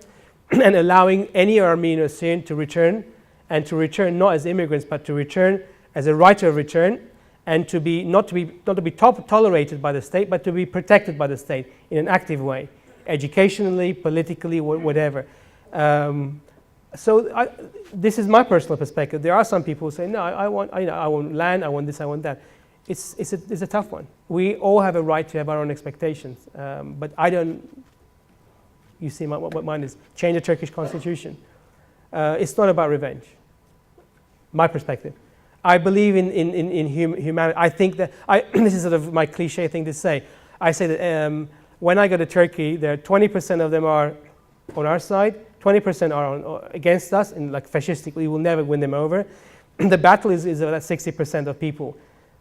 and allowing any Armenian or Syrian to return, and to return not as immigrants, but to return as a right of return, and to be not to be tolerated by the state, but to be protected by the state in an active way, educationally, politically, whatever. So this is my personal perspective. There are some people who say, no, I want land, I want this, I want that. It's a tough one. We all have a right to have our own expectations, but I don't. You see, what mine is: change the Turkish constitution. It's not about revenge. My perspective. I believe in humanity. I think that this is sort of my cliche thing to say. I say that when I go to Turkey, there are 20% of them are on our side, 20% are against us, and like fascistic, we will never win them over. The battle is about 60% of people.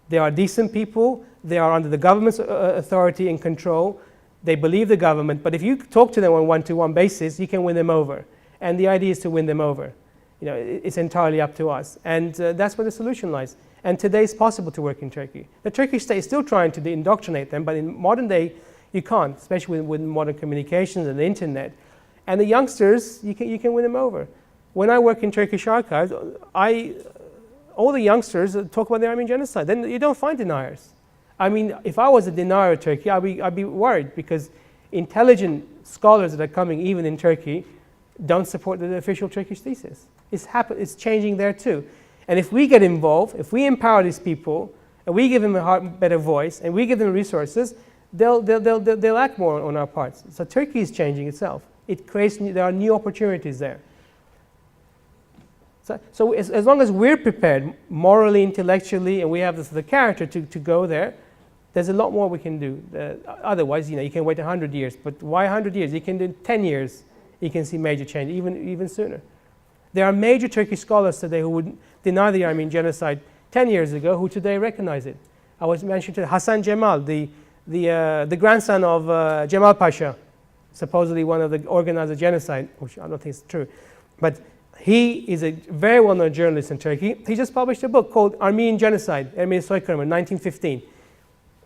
They are decent people. They are under the government's authority and control. They believe the government. But if you talk to them on one-to-one basis, you can win them over. And the idea is to win them over. You know, it's entirely up to us. And that's where the solution lies. And today it's possible to work in Turkey. The Turkish state is still trying to indoctrinate them, but in modern day, you can't, especially with modern communications and the internet. And the youngsters, you can win them over. When I work in Turkish archives, all the youngsters talk about the Armenian genocide. Then you don't find deniers. I mean, if I was a denier of Turkey, I'd be worried, because intelligent scholars that are coming, even in Turkey, don't support the official Turkish thesis. It's changing there too. And if we get involved, if we empower these people, and we give them a better voice, and we give them resources, they'll act more on our parts. So Turkey is changing itself. There are new opportunities there. So as long as we're prepared morally, intellectually, and we have the character to go there, there's a lot more we can do. Otherwise, you can wait 100 years. But why 100 years? You can do 10 years. You can see major change, even sooner. There are major Turkish scholars today who would deny the Armenian genocide 10 years ago, who today recognize it. I was mentioned today, Hassan Cemal, the grandson of Cemal Pasha, supposedly one of the organizers of genocide, which I don't think is true. But he is a very well-known journalist in Turkey. He just published a book called Armenian Genocide, Ermeni Soykırımı, 1915.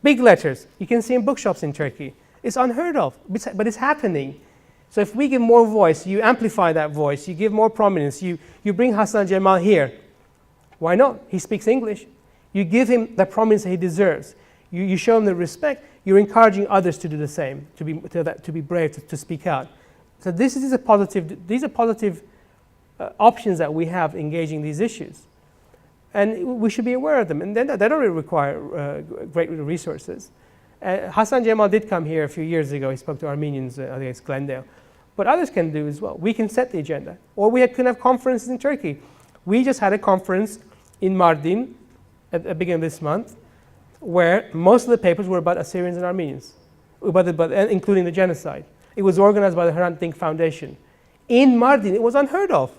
Big letters. You can see in bookshops in Turkey. It's unheard of, but it's happening. So if we give more voice, you amplify that voice, you give more prominence, you bring Hassan Cemal here. Why not? He speaks English. You give him the prominence that he deserves. You show him the respect. You're encouraging others to do the same, to be brave, to speak out. So these are positive options that we have engaging these issues. And we should be aware of them. And then they don't really require great resources. Hassan Cemal did come here a few years ago. He spoke to Armenians, I think it's Glendale. But others can do as well. We can set the agenda. Or we can have conferences in Turkey. We just had a conference in Mardin at the beginning of this month, where most of the papers were about Assyrians and Armenians, including the genocide. It was organized by the Hrant Dink Foundation. In Mardin, it was unheard of.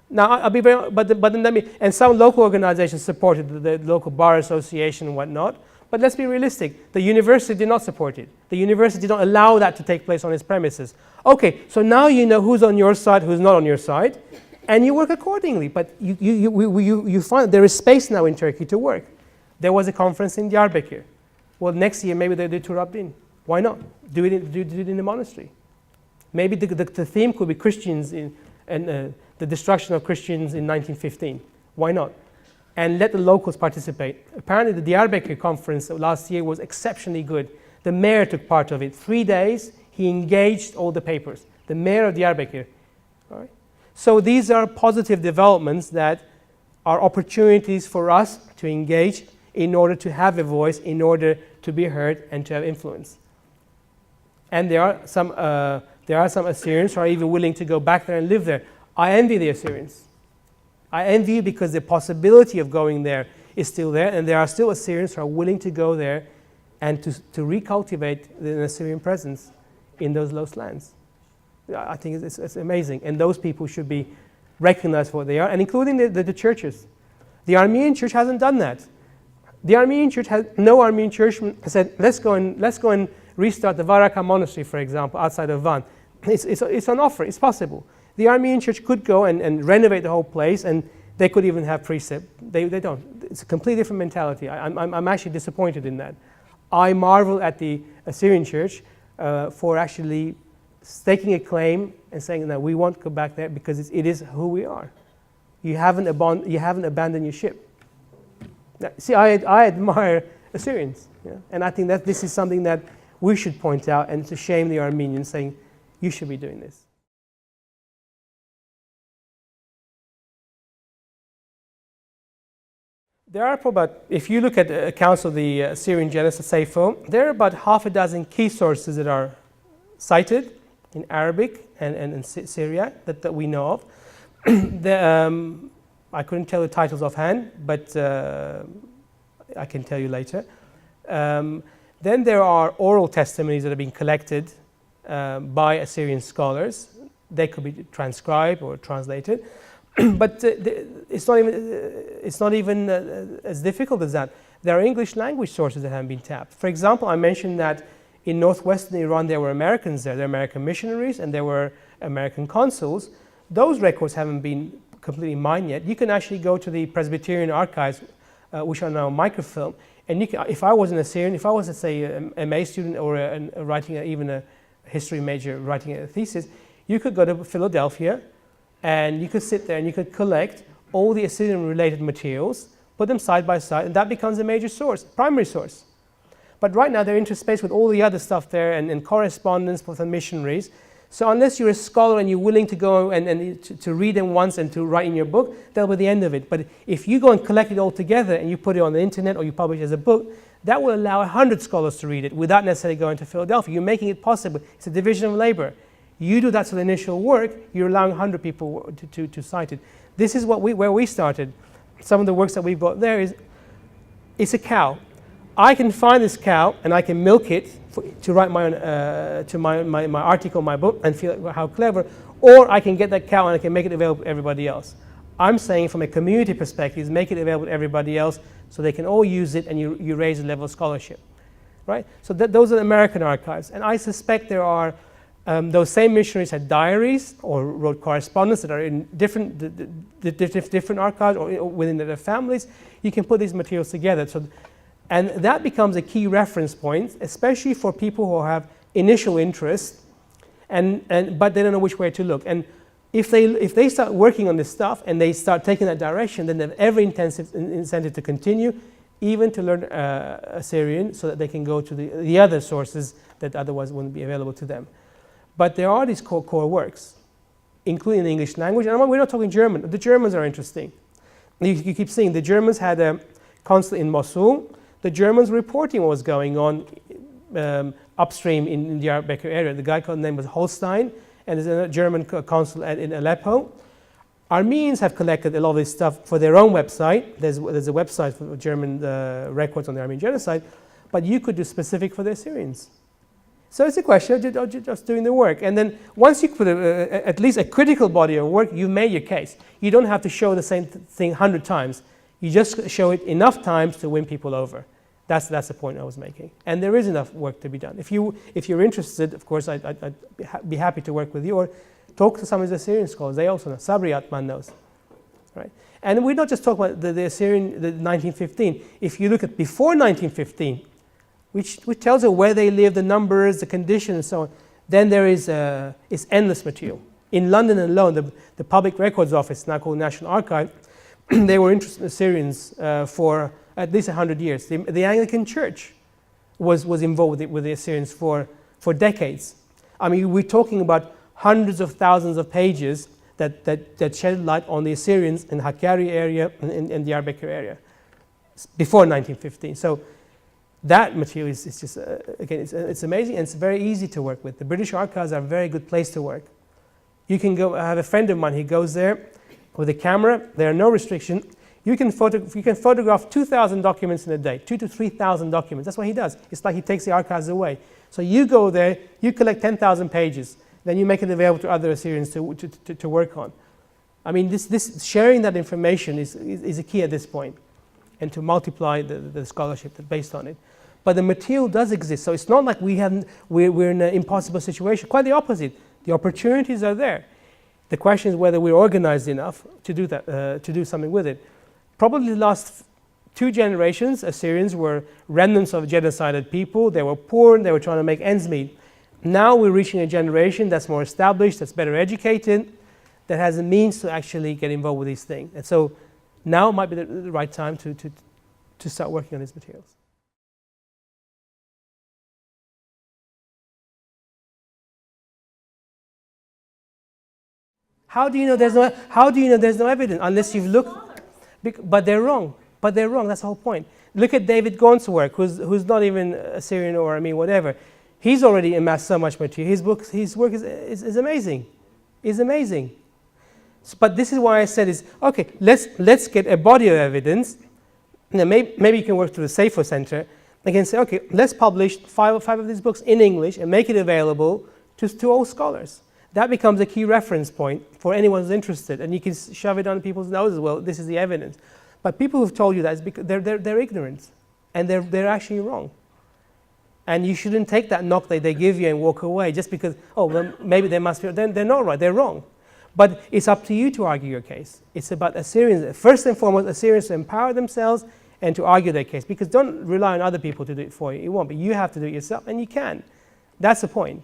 Now, I'll be very, and some local organizations supported the local bar association and whatnot, But let's be realistic. The university did not support it. The university did not allow that to take place on its premises. Okay, so now you know who's on your side, who's not on your side, and you work accordingly. But you find there is space now in Turkey to work. There was a conference in Diyarbakir. Well, next year maybe they do Turabdin. Why not? Do it in the monastery. Maybe the theme could be Christians and the destruction of Christians in 1915. Why not? And let the locals participate. Apparently the Diyarbakir conference last year was exceptionally good. The mayor took part of it. 3 days, he engaged all the papers. The mayor of Diyarbakir. All right? So these are positive developments that are opportunities for us to engage in order to have a voice, in order to be heard and to have influence. And there are some Assyrians who are even willing to go back there and live there. I envy the Assyrians. I envy you because the possibility of going there is still there, and there are still Assyrians who are willing to go there and to recultivate the Assyrian presence in those lost lands. I think it's amazing, and those people should be recognized for what they are, and including the churches. The Armenian church hasn't done that. The Armenian church no Armenian church said, let's go and restart the Varaka monastery, for example, outside of Van. It's an offer. It's possible. The Armenian church could go and renovate the whole place, and they could even have precept. They don't. It's a completely different mentality. I'm actually disappointed in that. I marvel at the Assyrian church for actually staking a claim and saying that we won't go back there because it is who we are. You haven't abandoned your ship. Now, see, I admire Assyrians, and I think that this is something that we should point out and to shame the Armenians, saying you should be doing this. There are about, if you look at the accounts of the Assyrian Genocide, Sayfo, there are about half a dozen key sources that are cited in Arabic and in Syriac that we know of. I couldn't tell the titles offhand, but I can tell you later. Then there are oral testimonies that have been collected by Assyrian scholars. They could be transcribed or translated. But it's not even as difficult as that. There are English language sources that haven't been tapped. For example, I mentioned that in northwestern Iran there were Americans there. There were American missionaries and there were American consuls. Those records haven't been completely mined yet. You can actually go to the Presbyterian archives, which are now microfilm, and you can, if I was an Assyrian, if I was, let's say, an MA student or even a history major writing a thesis, you could go to Philadelphia and you could sit there and you could collect all the Assyrian-related materials, put them side by side, and that becomes a major source, primary source. But right now they're interspaced with all the other stuff there and correspondence with the missionaries. So unless you're a scholar and you're willing to go and to read them once and to write in your book, that'll be the end of it. But if you go and collect it all together and you put it on the internet or you publish it as a book, that will allow 100 scholars to read it without necessarily going to Philadelphia. You're making it possible. It's a division of labor. You do that to the initial work, you're allowing 100 people to cite it. This is where we started. Some of the works that we've got there is, it's a cow. I can find this cow and I can milk it to write my own, my article, my book, and feel how clever. Or I can get that cow and I can make it available to everybody else. I'm saying from a community perspective, make it available to everybody else so they can all use it and you raise the level of scholarship, right? So those are the American archives. And I suspect there are, those same missionaries had diaries or wrote correspondence that are in different archives or within their families. You can put these materials together. And that becomes a key reference point, especially for people who have initial interest, but they don't know which way to look. And if they start working on this stuff and they start taking that direction, then they have every incentive to continue, even to learn Assyrian, so that they can go to the other sources that otherwise wouldn't be available to them. But there are these core works, including the English language. And we're not talking German. The Germans are interesting. You keep seeing the Germans had a consulate in Mosul. The Germans reporting what was going on upstream in the Diyarbakir area. The guy called name was Holstein, and there's a German consul in Aleppo. Armenians have collected a lot of this stuff for their own website. There's a website for German records on the Armenian Genocide, but you could do specific for the Assyrians. So it's a question of just doing the work. And then once you put at least a critical body of work, you've made your case. You don't have to show the same thing 100 times. You just show it enough times to win people over. That's the point I was making. And there is enough work to be done. If you're interested, of course, I'd be happy to work with you, or talk to some of the Assyrian scholars. They also know. Sabri Atman knows, right? And we're not just talking about the Assyrian, the 1915. If you look at before 1915, which tells you where they live, the numbers, the conditions, and so on, then there is it's endless material. In London alone, the Public Records Office, now called National Archive, they were interested in Assyrians for at least 100 years. The Anglican Church was involved with the Assyrians for decades. I mean, we're talking about hundreds of thousands of pages that shed light on the Assyrians in the Hakkari area and the Diyarbakir area before 1915. So that material is just, again, it's amazing, and it's very easy to work with. The British Archives are a very good place to work. You can go, I have a friend of mine, he goes there with a camera, there are no restrictions. You can photograph 2,000 documents in a day, 2,000 to 3,000 documents. That's what he does. It's like he takes the archives away. So you go there, you collect 10,000 pages, then you make it available to other Assyrians to work on. I mean, this sharing that information is a key at this point, and to multiply the scholarship based on it. But the material does exist, so it's not like we're in an impossible situation. Quite the opposite. The opportunities are there. The question is whether we're organized enough to do that, to do something with it. Probably the last 2 generations, Assyrians were remnants of genocided people. They were poor, they were trying to make ends meet. Now we're reaching a generation that's more established, that's better educated, that has the means to actually get involved with these things. And so now might be the right time to start working on these materials. How do you know there's no evidence unless you've looked? But they're wrong. But they're wrong. That's the whole point. Look at David Gaunt's work, who's not even Assyrian or Armenian, whatever. He's already amassed so much material. His work is amazing. Is amazing. But this is why I said is okay. Let's get a body of evidence. Now maybe you can work through the SAFO Center. They can say, okay, let's publish five of these books in English and make it available to all scholars. That becomes a key reference point for anyone who's interested, and you can shove it on people's noses. Well, this is the evidence. But people who've told you that is because they're ignorant, and they're actually wrong. And you shouldn't take that knock that they give you and walk away just because, oh, well, maybe they must be. They're not right. They're wrong. But it's up to you to argue your case. It's about Assyrians. First and foremost, Assyrians to empower themselves and to argue their case. Because don't rely on other people to do it for you. It won't. But you have to do it yourself, and you can. That's the point.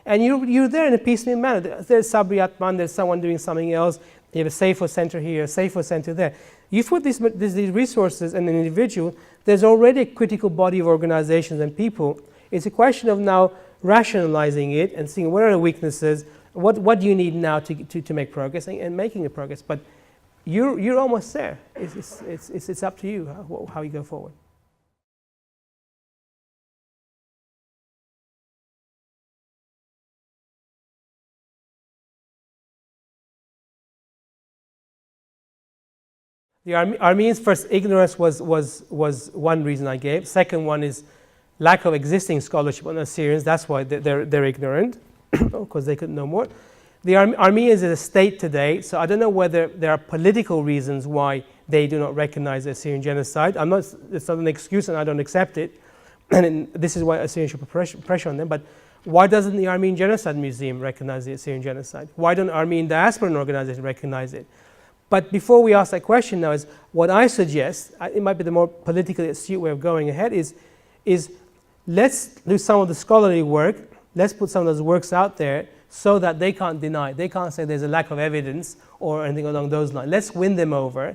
And you're there in a piecemeal manner. There's Sabri Atman, there's someone doing something else. You have a SAFO Center here, a SAFO Center there. You put these resources in an individual, there's already a critical body of organizations and people. It's a question of now rationalizing it and seeing what are the weaknesses, what do you need now to make progress and making the progress. But you're almost there. It's up to you how you go forward. The Armenians' first ignorance was one reason I gave. Second one is lack of existing scholarship on Assyrians. That's why they're ignorant, because they couldn't know more. The Armenians is a state today, so I don't know whether there are political reasons why they do not recognize the Assyrian genocide. It's not an excuse, and I don't accept it. And this is why Assyrians should put pressure on them. But why doesn't the Armenian Genocide Museum recognize the Assyrian genocide? Why don't Armenian diasporan organizations recognize it? But before we ask that question now is what I suggest, it might be the more politically astute way of going ahead, is let's do some of the scholarly work, let's put some of those works out there so that they can't deny, they can't say there's a lack of evidence or anything along those lines. Let's win them over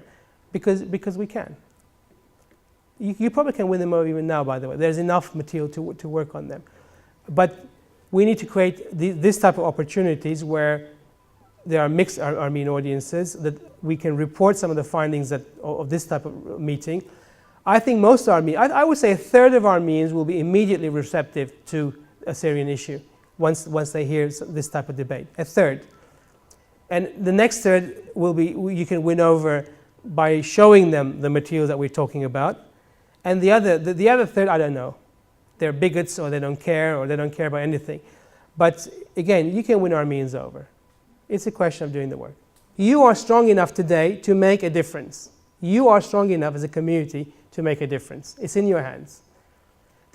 because we can. You probably can win them over even now, by the way. There's enough material to work on them. But we need to create this type of opportunities where there are mixed Armenian audiences, that we can report some of the findings of this type of meeting. I think most Armenians, I would say a third of Armenians will be immediately receptive to Assyrian issue once they hear this type of debate. A third. And the next third will be, you can win over by showing them the materials that we're talking about. And the other third, I don't know. They're bigots, or they don't care about anything. But again, you can win Armenians over. It's a question of doing the work. You are strong enough today to make a difference. You are strong enough as a community to make a difference. It's in your hands.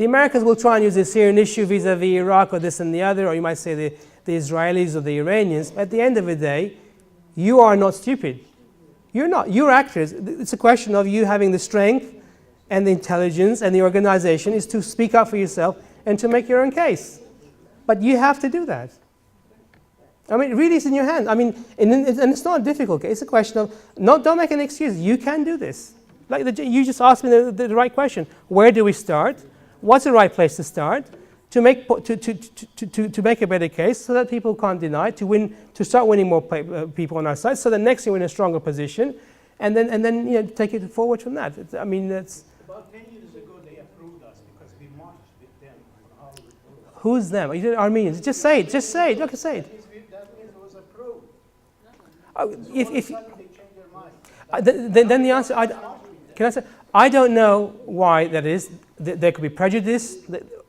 The Americans will try and use the Syrian issue vis-a-vis Iraq or this and the other, or you might say the Israelis or the Iranians. At the end of the day, you are not stupid. You're not. You're actors. It's a question of you having the strength and the intelligence and the organization is to speak up for yourself and to make your own case. But you have to do that. I mean, really, it's in your hands. I mean, and it's not a difficult case. It's a question of, don't make an excuse. You can do this. Like you just asked me the right question. Where do we start? What's the right place to start to make a better case so that people can't deny, to start winning more people on our side, so that next year we're in a stronger position, and then you know, take it forward from that. I mean, that's... About 10 years ago, they approved us because we marched with them. Who's them? Are you Armenians? Just say it. Just say it. Look, say it. That means it was approved. If They changed their mind. then the answer, can I say, I don't know why that is. There could be prejudice,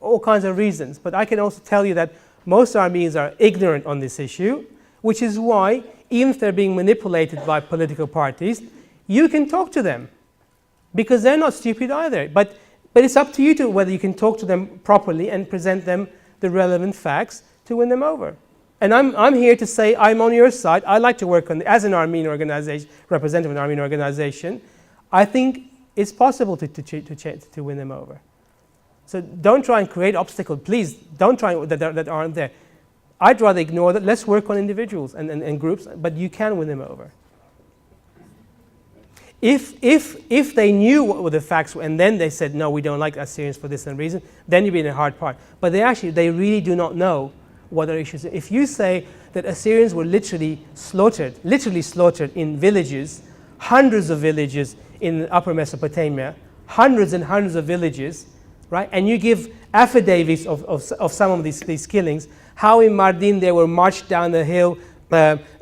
all kinds of reasons. But I can also tell you that most Armenians are ignorant on this issue, which is why, even if they're being manipulated by political parties, you can talk to them. Because they're not stupid either. But it's up to you to whether you can talk to them properly and present them the relevant facts to win them over. And I'm here to say I'm on your side. I like to work as an Armenian organization, representative of an Armenian organization. I think it's possible to win them over. So don't try and create obstacles. Please don't try that aren't there. I'd rather ignore that. Let's work on individuals and groups, but you can win them over. If they knew what the facts were and then they said, no, we don't like Assyrians for this and reason, then you'd be in a hard part. But they really do not know what their issues are. If you say that Assyrians were literally slaughtered in villages, hundreds of villages in Upper Mesopotamia, hundreds and hundreds of villages, right? And you give affidavits of some of these killings, how in Mardin they were marched down the hill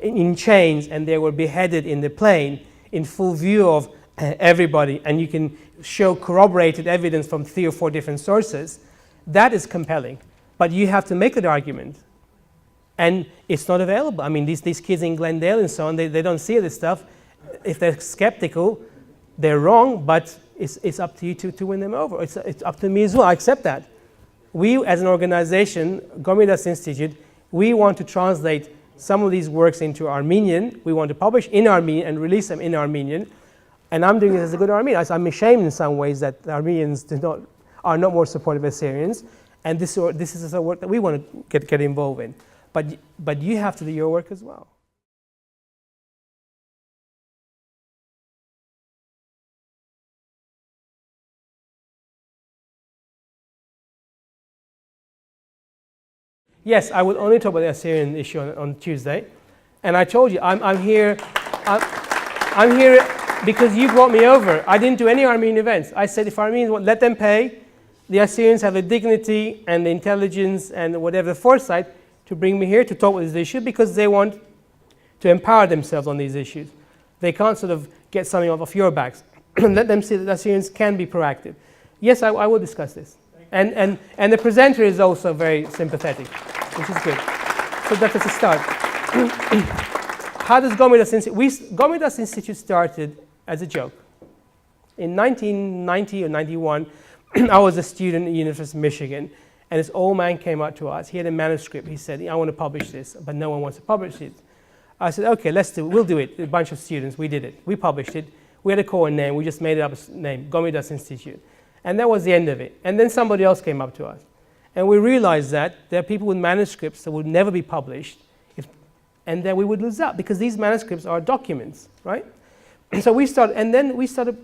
in chains and they were beheaded in the plain in full view of everybody, and you can show corroborated evidence from 3 or 4 different sources, that is compelling. But you have to make that argument. And it's not available. I mean, these kids in Glendale and so on, they don't see this stuff. If they're skeptical, they're wrong, but it's up to you to win them over. It's up to me as well. I accept that. We, as an organization, Gomidas Institute, we want to translate some of these works into Armenian. We want to publish in Armenian and release them in Armenian. And I'm doing this as a good Armenian. I'm ashamed in some ways that the Armenians are not more supportive of Assyrians. And this is a work that we want to get involved in. But you have to do your work as well. Yes, I will only talk about the Assyrian issue on Tuesday. And I told you, I'm here because you brought me over. I didn't do any Armenian events. I said if Armenians want, let them pay. The Assyrians have the dignity and the intelligence and whatever foresight to bring me here to talk about this issue because they want to empower themselves on these issues. They can't sort of get something off your backs. Let them see that Assyrians can be proactive. Yes, I will discuss this. And the presenter is also very sympathetic, which is good. So that's a start. How does Gomidas Institute? Gomidas Institute started as a joke. In 1990 or 91, I was a student at the University of Michigan, and this old man came up to us. He had a manuscript. He said, I want to publish this, but no one wants to publish it. I said, okay, we'll do it. A bunch of students, we did it. We published it. We had a core name. We just made it up a name, Gomidas Institute. And that was the end of it. And then somebody else came up to us. And we realized that there are people with manuscripts that would never be published, and then we would lose out because these manuscripts are documents, right? And so we started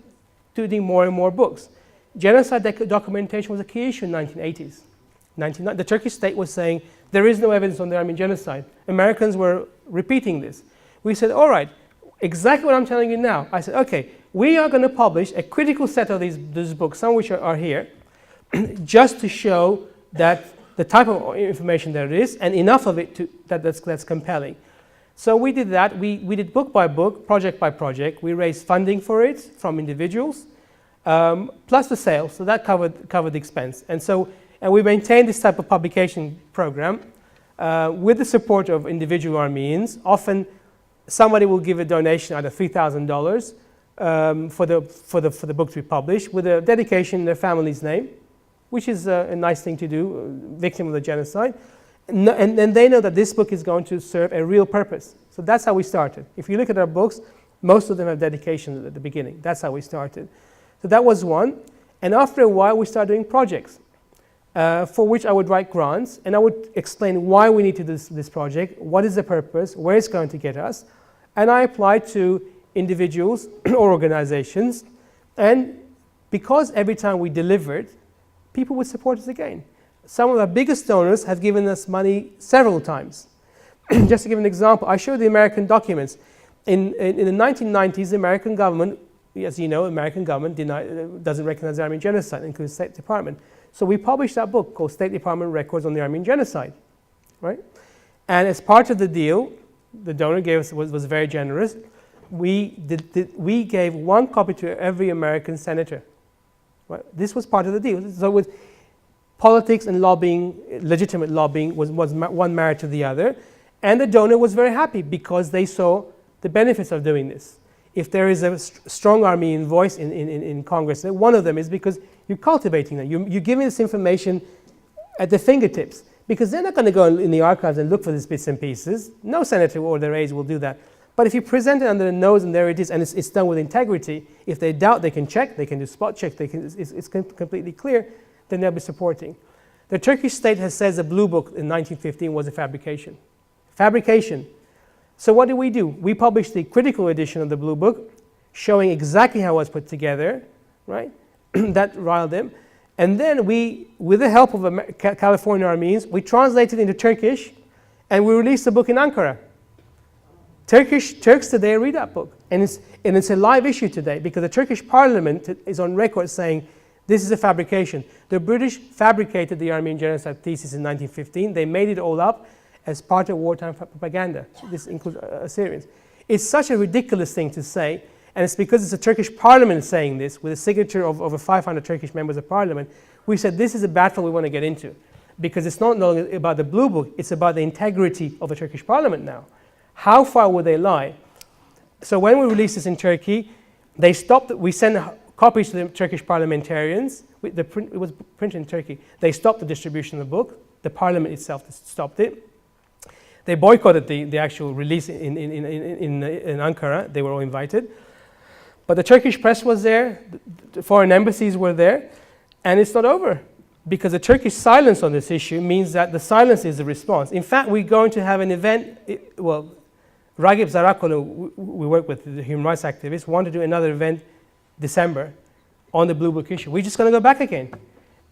doing more and more books. Genocide documentation was a key issue in the 1980s. The Turkish state was saying there is no evidence on the Armenian genocide. Americans were repeating this. We said, all right, exactly what I'm telling you now. I said, okay, we are going to publish a critical set of these books, some of which are here, just to show that the type of information there is, and enough of it that's compelling. So we did that. We did book by book, project by project. We raised funding for it from individuals, plus the sales. So that covered the expense. And we maintained this type of publication program with the support of individual Armenians. Often somebody will give a donation, either $3,000 for the book to be published, with a dedication in their family's name. which is a nice thing to do, victim of the genocide. And they know that this book is going to serve a real purpose. So that's how we started. If you look at our books, most of them have dedications at the beginning. That's how we started. So that was one. And after a while, we started doing projects for which I would write grants, and I would explain why we need to do this project, what is the purpose, where it's going to get us. And I applied to individuals or organizations. And because every time we delivered, people would support us again. Some of our biggest donors have given us money several times. Just to give an example, I showed the American documents. In the 1990s, the American government, as you know, the American government doesn't recognize the Armenian Genocide, including the State Department. So we published that book called State Department Records on the Armenian Genocide, right? And as part of the deal, the donor was very generous. We gave one copy to every American senator. Right? This was part of the deal. So with politics and lobbying, legitimate lobbying, was one married to the other. And the donor was very happy because they saw the benefits of doing this. If there is a strong Armenian voice in Congress, one of them is because you're cultivating them. You're giving this information at the fingertips, because they're not going to go in the archives and look for these bits and pieces. No senator or their aides will do that. But if you present it under the nose and there it is, and it's done with integrity, if they doubt, they can check, they can do spot checks, it's completely clear, then they'll be supporting. The Turkish state has said the Blue Book in 1915 was a fabrication. Fabrication. So what do? We published the critical edition of the Blue Book, showing exactly how it was put together, right? That riled them. And then we, with the help of California Armenians, we translated into Turkish, and we released the book in Ankara. Turks today read that book, and it's a live issue today, because the Turkish parliament is on record saying this is a fabrication. The British fabricated the Armenian Genocide thesis in 1915. They made it all up as part of wartime propaganda. This includes Assyrians. It's such a ridiculous thing to say, and it's because it's a Turkish parliament saying this, with a signature of over 500 Turkish members of parliament. We said this is a battle we want to get into, because it's not only about the Blue Book, it's about the integrity of the Turkish parliament now. How far would they lie? So when we released this in Turkey, they stopped. We sent copies to the Turkish parliamentarians. It was printed in Turkey. They stopped the distribution of the book. The parliament itself stopped it. They boycotted the actual release in Ankara. They were all invited. But the Turkish press was there. The foreign embassies were there. And it's not over, because the Turkish silence on this issue means that the silence is the response. In fact, we're going to have an event. Ragip Zarakolu, we work with, the human rights activist, want to do another event December on the Blue Book issue. We're just going to go back again.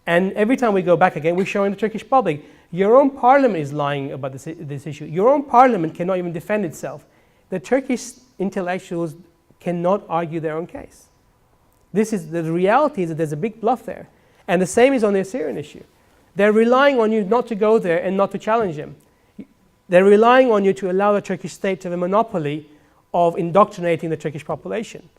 And every time we go back again, we're showing the Turkish public, your own parliament is lying about this issue. Your own parliament cannot even defend itself. The Turkish intellectuals cannot argue their own case. The reality is that there's a big bluff there. And the same is on the Assyrian issue. They're relying on you not to go there and not to challenge them. They're relying on you to allow the Turkish state to have a monopoly of indoctrinating the Turkish population.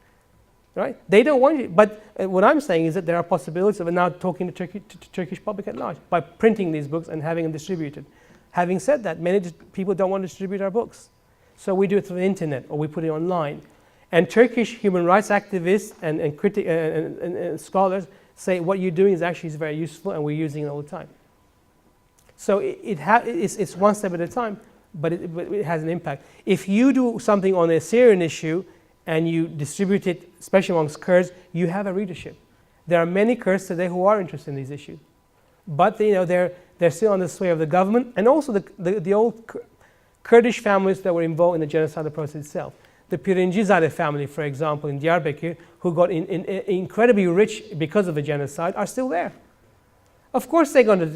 Right? They don't want you. But what I'm saying is that there are possibilities of now talking to Turkish public at large by printing these books and having them distributed. Having said that, many people don't want to distribute our books. So we do it through the internet, or we put it online. And Turkish human rights activists and scholars say what you're doing is actually very useful, and we're using it all the time. So it's one step at a time, but it has an impact. If you do something on the Assyrian issue and you distribute it, especially amongst Kurds, you have a readership. There are many Kurds today who are interested in these issues, but they're still on the sway of the government, and also the old Kurdish families that were involved in the genocidal process itself. The Pirincizade family, for example, in Diyarbakir, who got incredibly rich because of the genocide, are still there. Of course, they're going to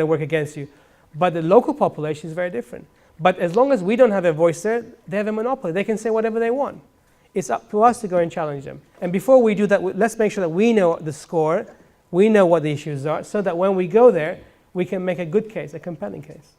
work against you, but the local population is very different. But as long as we don't have a voice there, they have a monopoly. They can say whatever they want. It's up to us to go and challenge them. And before we do that, let's make sure that we know the score, we know what the issues are, so that when we go there, we can make a good case, a compelling case.